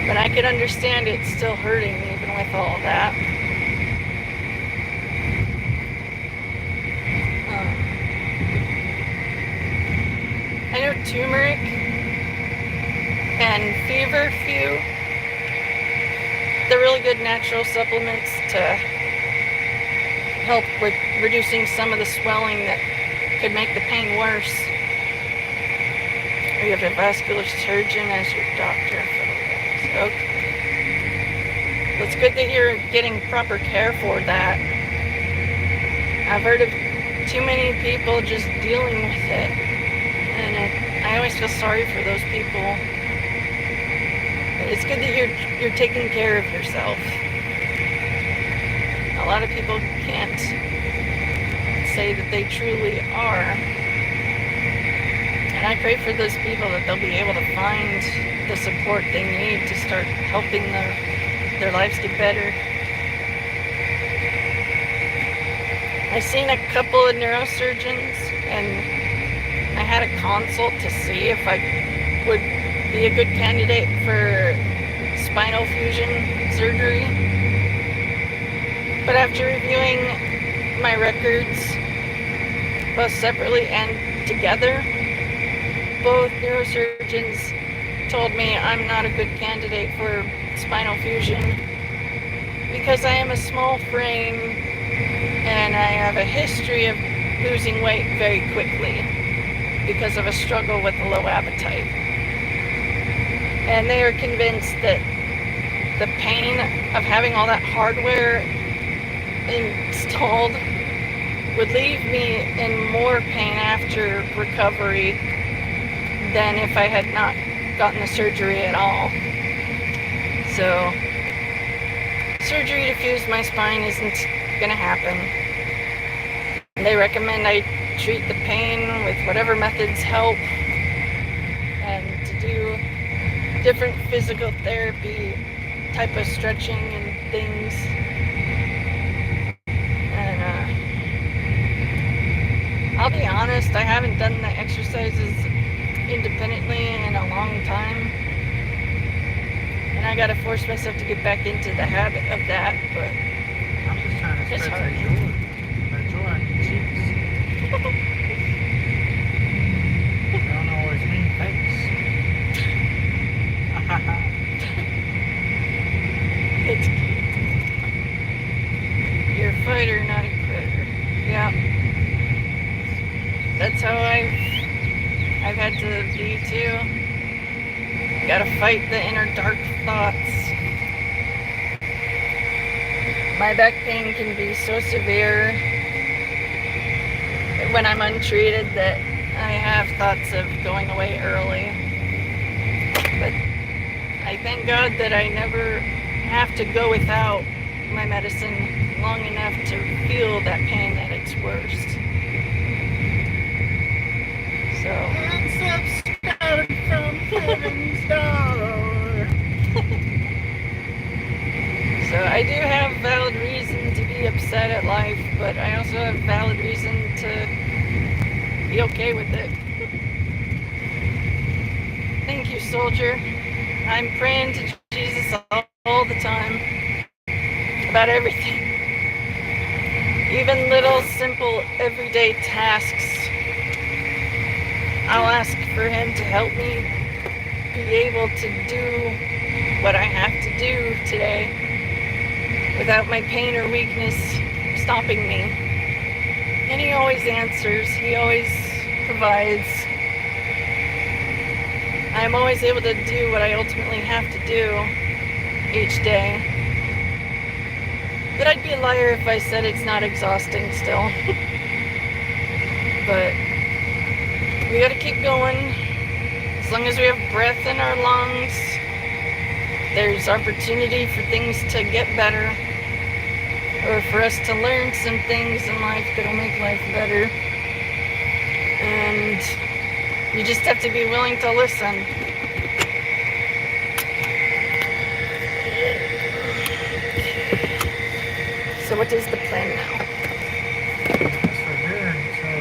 But I could understand it still hurting even with all that. I know turmeric and feverfew, they're really good natural supplements to help with reducing some of the swelling that could make the pain worse. Or you have a vascular surgeon as your doctor. Okay. Well, it's good that you're getting proper care for that. I've heard of too many people just dealing with it, and I always feel sorry for those people. But it's good that you're taking care of yourself. A lot of people can't say that they truly are. And I pray for those people that they'll be able to find the support they need to start helping their lives get better. I've seen a couple of neurosurgeons, and I had a consult to see if I would be a good candidate for spinal fusion surgery. But after reviewing my records, both separately and together, both neurosurgeons told me I'm not a good candidate for spinal fusion because I am a small frame and I have a history of losing weight very quickly because of a struggle with a low appetite. And they are convinced that the pain of having all that hardware installed would leave me in more pain after recovery than if I had not gotten the surgery at all. So, surgery to fuse my spine isn't gonna happen. They recommend I treat the pain with whatever methods help and to do different physical therapy type of stretching and things. And I'll be honest, I haven't done the exercises independently in a long time. And I gotta force myself to get back into the habit of that, but I'm just trying to it's spread hard. some joy. That joy on your cheeks. Don't always mean face. It's cute. You're a fighter, not a quitter. Yeah. That's how I've had to be too. Gotta fight the inner dark thoughts. My back pain can be so severe when I'm untreated that I have thoughts of going away early. But I thank God that I never have to go without my medicine long enough to feel that pain at its worst. So. And subscribe from Heaven's Door. So I do have valid reason to be upset at life, but I also have valid reason to be okay with it. Thank you, soldier. I'm praying to Jesus all the time about everything. Even little, simple, everyday tasks. I'll ask for him to help me be able to do what I have to do today without my pain or weakness stopping me. And he always answers. He always provides. I'm always able to do what I ultimately have to do each day. But I'd be a liar if I said it's not exhausting still. But we gotta keep going. As long as we have breath in our lungs, there's opportunity for things to get better, or for us to learn some things in life that'll make life better. And you just have to be willing to listen. So what is the plan now? That's for here until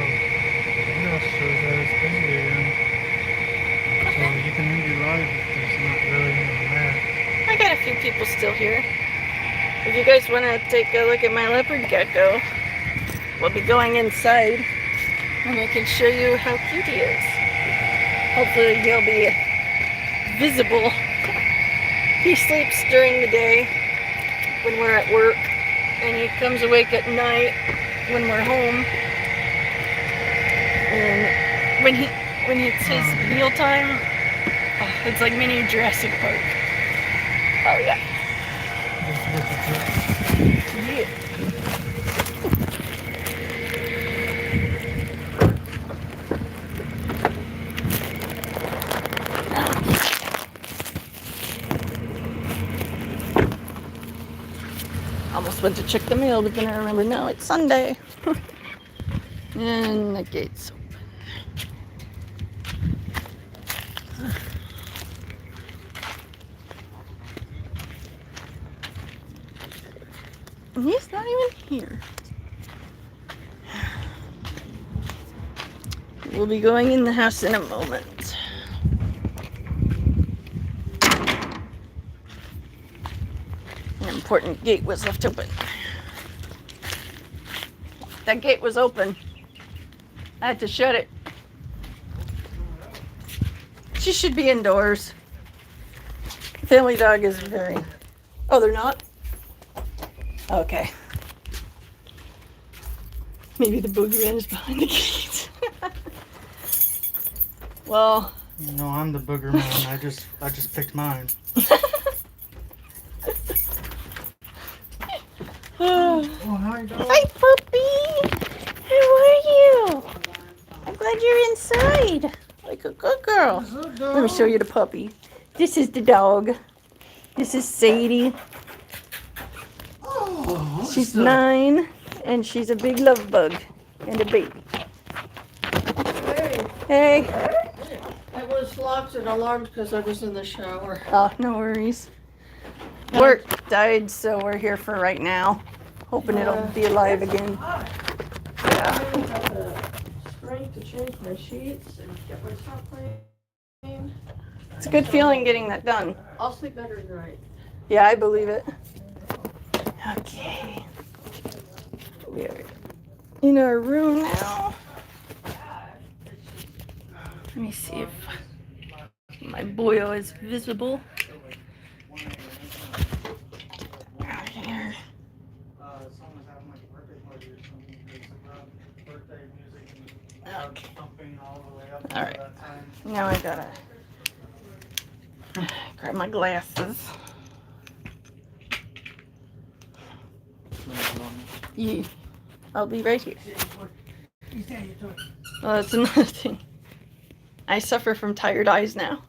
somebody else shows that it's busy again. So you can end your live if there's not really anyone there. I got a few people still here. If you guys want to take a look at my leopard gecko, we'll be going inside and I can show you how cute he is. Hopefully he'll be visible. He sleeps during the day when we're at work, and he comes awake at night when we're home. And when it's his meal time, it's like mini Jurassic Park. Oh yeah. Yeah. Almost went to check the mail, but then I remember, no, it's Sunday. And the gate's open. And he's not even here. We'll be going in the house in a moment. An important gate was left open. That gate was open. I had to shut it. She should be indoors. Family dog is very... Oh, they're not? Okay. Maybe the boogeyman is behind the gate. Well... No, I'm the booger man. I just picked mine. Oh, hi, dog. Hi, puppy. How are you? I'm glad you're inside. Like a good girl. Let me show you the puppy. This is the dog. This is Sadie. Oh, She's 9, and she's a big love bug and a baby. Hey, Hey. I was locked and alarmed because I was in the shower. Oh, no worries. Work died, so we're here for right now. Hoping it'll be alive again. I Yeah. really have the strength to change my sheets and get my stuff clean. It's a good feeling getting that done. I'll sleep better tonight. Yeah, I believe it. Okay. We are in our room now. Let me see if my boyo is visible. Out here. Okay. Alright. Now I gotta grab my glasses. Yeah. I'll be right here. Well, that's another thing. I suffer from tired eyes now.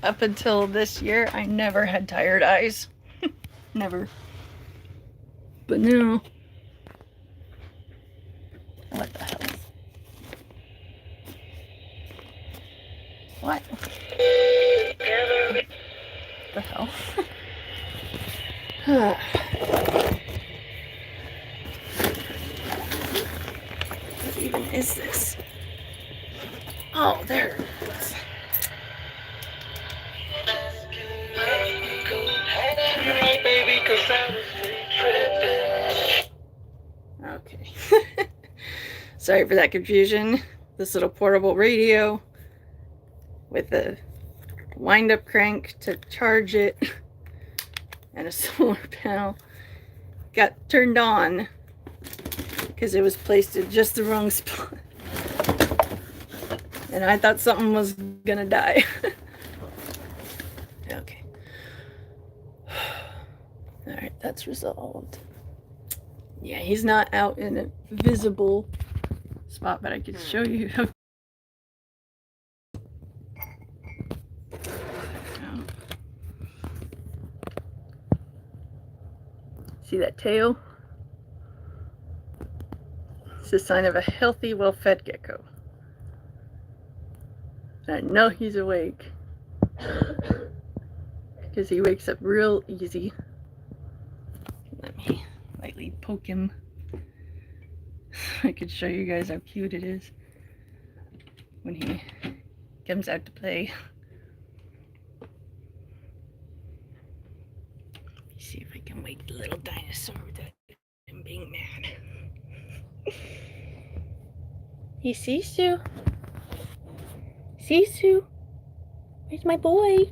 Up until this year, I never had tired eyes. Never. But now... What the hell? What? The hell? What even is this? Oh, there it is. Okay. Sorry for that confusion. This little portable radio with a wind-up crank to charge it and a solar panel got turned on because it was placed in just the wrong spot. And I thought something was gonna die. Okay. Alright, that's resolved. Yeah, he's not out in a visible spot, but I can show you how. See that tail? It's a sign of a healthy, well-fed gecko. I know he's awake because he wakes up real easy. Let me lightly poke him. I could show you guys how cute it is when he comes out to play. Let me see if I can wake the little dinosaur without him being mad. Hey, Sisu. Sisu, where's my boy?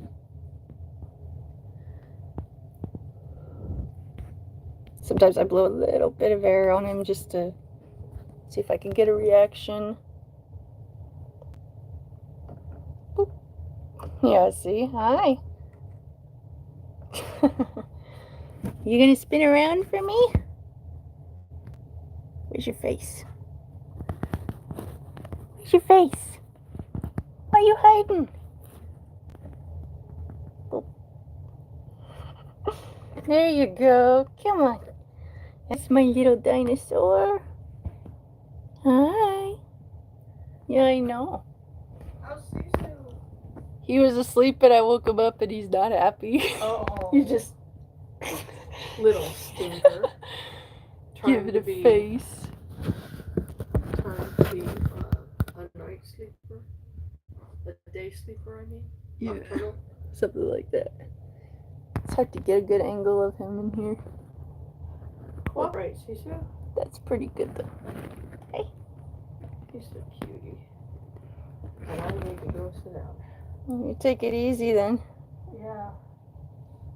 Sometimes I blow a little bit of air on him just to see if I can get a reaction. Boop. Yeah, see? Hi. You gonna spin around for me? Where's your face? Where's your face? Why are you hiding? Oh. There you go. Come on. That's my little dinosaur. Hi. Yeah, I know. How's Sisu? He was asleep, but I woke him up and he's not happy. Oh. He's just Little stinker. give it a face. Trying to be a night sleeper. A day sleeper, I mean. Yeah. Nocturnal. Something like that. It's hard to get a good angle of him in here. Cooperate, Sisu. That's pretty good though. Hey. He's so cutie. And I need to go sit down. You take it easy then. Yeah.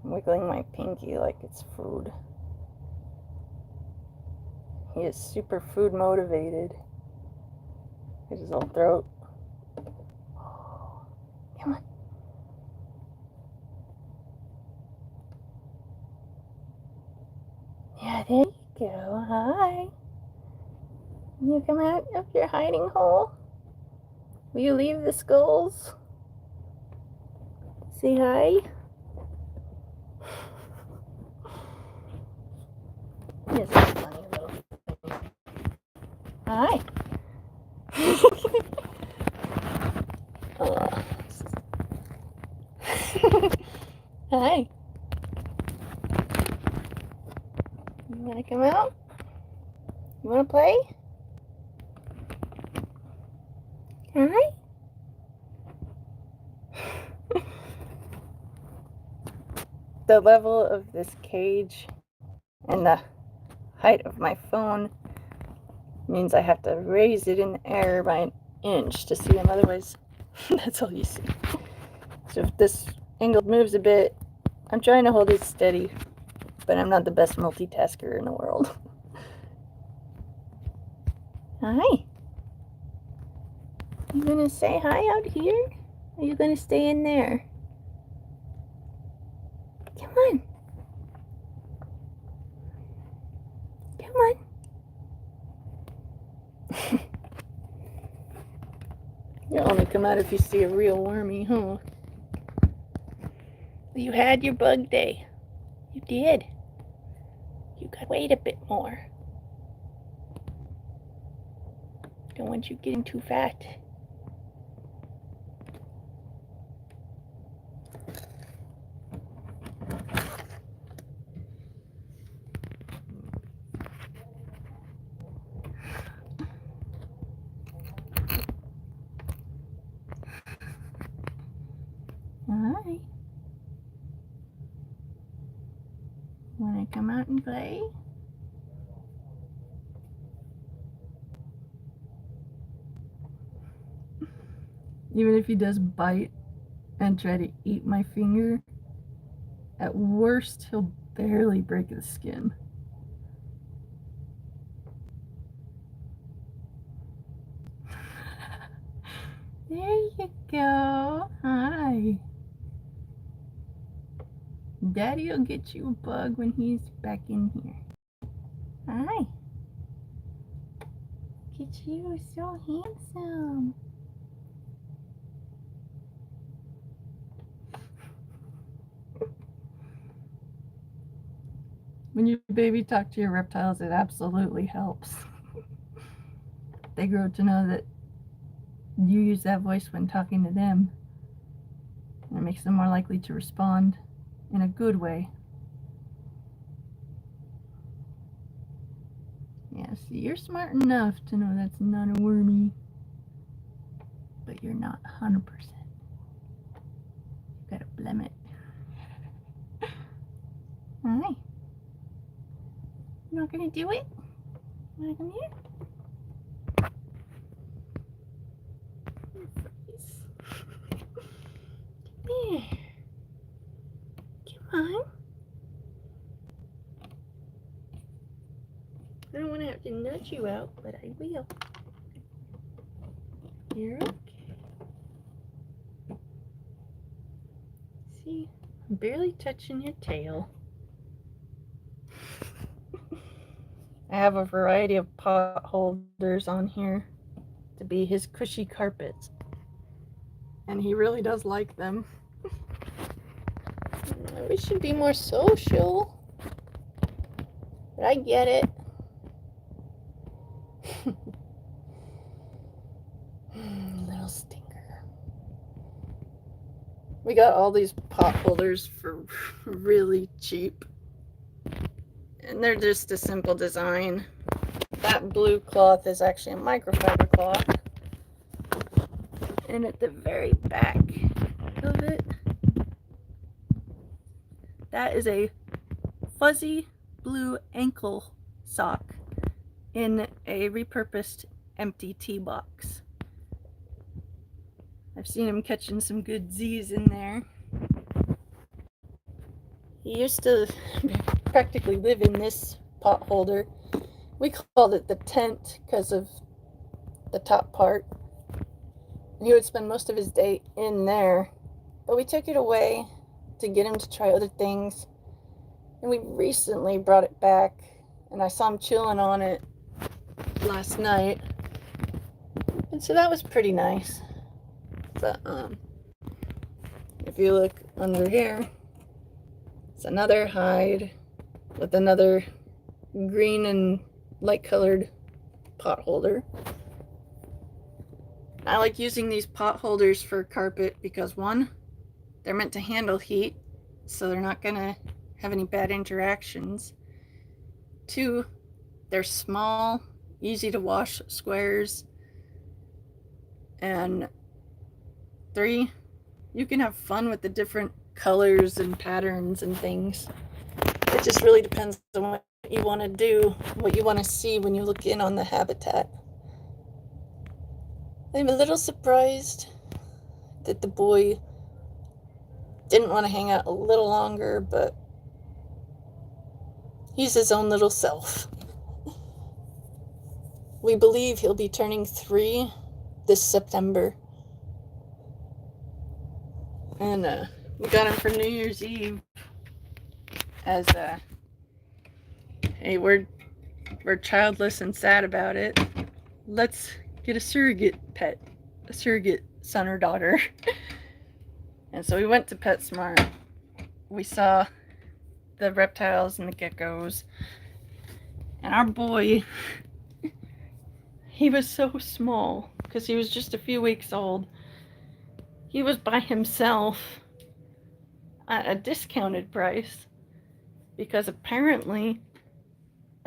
I'm wiggling my pinky like it's food. He is super food motivated. His little throat. Come on. Yeah, there you go. Hi. You come out of your hiding hole? Will you leave the skulls? Say hi. Yes, that's a funny little thing. Hi. Hi. You wanna come out? You wanna play? Hi. the level of this cage and the height of my phone means I have to raise it in the air by an inch to see him. Otherwise, that's all you see. So if this angle moves a bit, I'm trying to hold it steady, but I'm not the best multitasker in the world. Hi. You gonna say hi out here? Or are you gonna stay in there? Come on. Come on. You'll only come out if you see a real wormy, huh? You had your bug day. You did. You gotta wait a bit more. Don't want you getting too fat. Hi. Wanna come out and play? Even if he does bite and try to eat my finger, at worst he'll barely break the skin. There you go. Hi. Daddy will get you a bug when he's back in here. Hi. Look at you, so handsome. When you baby talk to your reptiles, it absolutely helps. They grow to know that you use that voice when talking to them, and it makes them more likely to respond in a good way. Yeah, see, you're smart enough to know that's not a wormy, but you're not 100%. You gotta blame it. Hi. You're not gonna do it? Wanna come here? Come here. Come on. I don't want to have to nudge you out, but I will. You're okay. See, I'm barely touching your tail. I have a variety of pot holders on here to be his cushy carpets. And he really does like them. We should be more social. But I get it. Little stinker. We got all these pot holders for really cheap. And they're just a simple design. That blue cloth is actually a microfiber cloth. And at the very back of it, that is a fuzzy blue ankle sock in a repurposed empty tea box. I've seen him catching some good Z's in there. He used to practically live in this pot holder. We called it the tent because of the top part. And he would spend most of his day in there. But we took it away to get him to try other things. And we recently brought it back. And I saw him chilling on it last night. And so that was pretty nice. But if you look under here, it's another hide with another green and light colored pot holder. I like using these pot holders for carpet because one, they're meant to handle heat, so they're not gonna have any bad interactions. Two, they're small, easy to wash squares. And three, you can have fun with the different colors and patterns and things. It just really depends on what you want to do, what you want to see when you look in on the habitat. I'm a little surprised that the boy didn't want to hang out a little longer, but he's his own little self. We believe he'll be turning 3 this September. And we got him for New Year's Eve as hey, we're childless and sad about it. Let's get a surrogate pet, a surrogate son or daughter. And so we went to PetSmart. We saw the reptiles and the geckos. And our boy, he was so small because he was just a few weeks old. He was by himself at a discounted price because apparently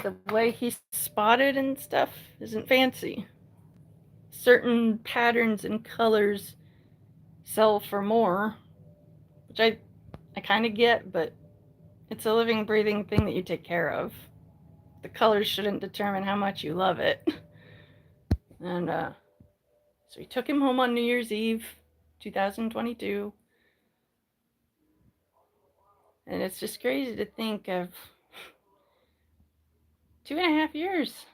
the way he's spotted and stuff isn't fancy. Certain patterns and colors sell for more, which I kind of get, but it's a living, breathing thing that you take care of. The colors shouldn't determine how much you love it. And so we took him home on New Year's Eve, 2022. And it's just crazy to think of 2.5 years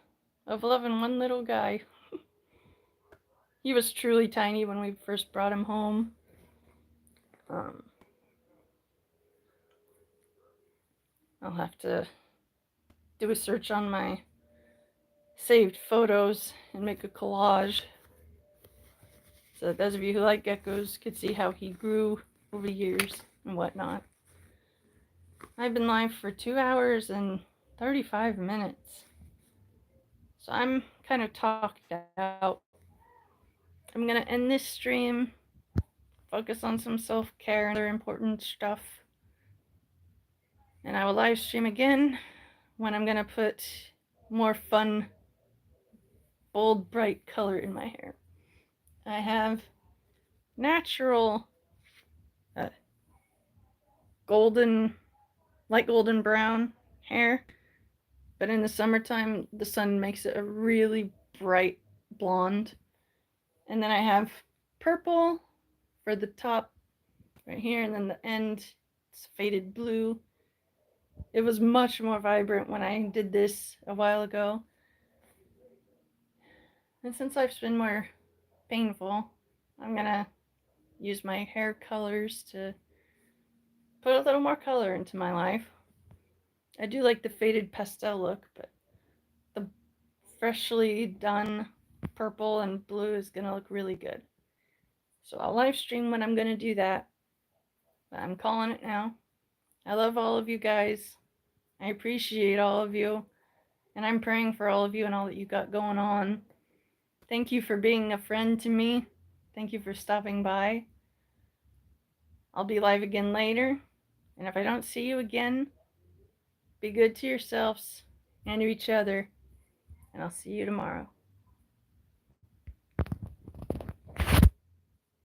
of loving one little guy. He was truly tiny when we first brought him home. I'll have to do a search on my saved photos and make a collage so that those of you who like geckos could see how he grew over the years and whatnot. I've been live for 2 hours and 35 minutes. So I'm kind of talked out. I'm going to end this stream, focus on some self-care and other important stuff. And I will live stream again when I'm going to put more fun, bold, bright color in my hair. I have natural golden, light golden brown hair, but in the summertime the sun makes it a really bright blonde. And then I have purple for the top right here, and then the end it's faded blue. It was much more vibrant when I did this a while ago, and since life's been more painful, I'm gonna use my hair colors to put a little more color into my life. I do like the faded pastel look, but the freshly done purple and blue is gonna look really good. So I'll live stream when I'm gonna do that. But I'm calling it now. I love all of you guys. I appreciate all of you. And I'm praying for all of you and all that you got going on. Thank you for being a friend to me. Thank you for stopping by. I'll be live again later. And if I don't see you again, be good to yourselves and to each other. And I'll see you tomorrow.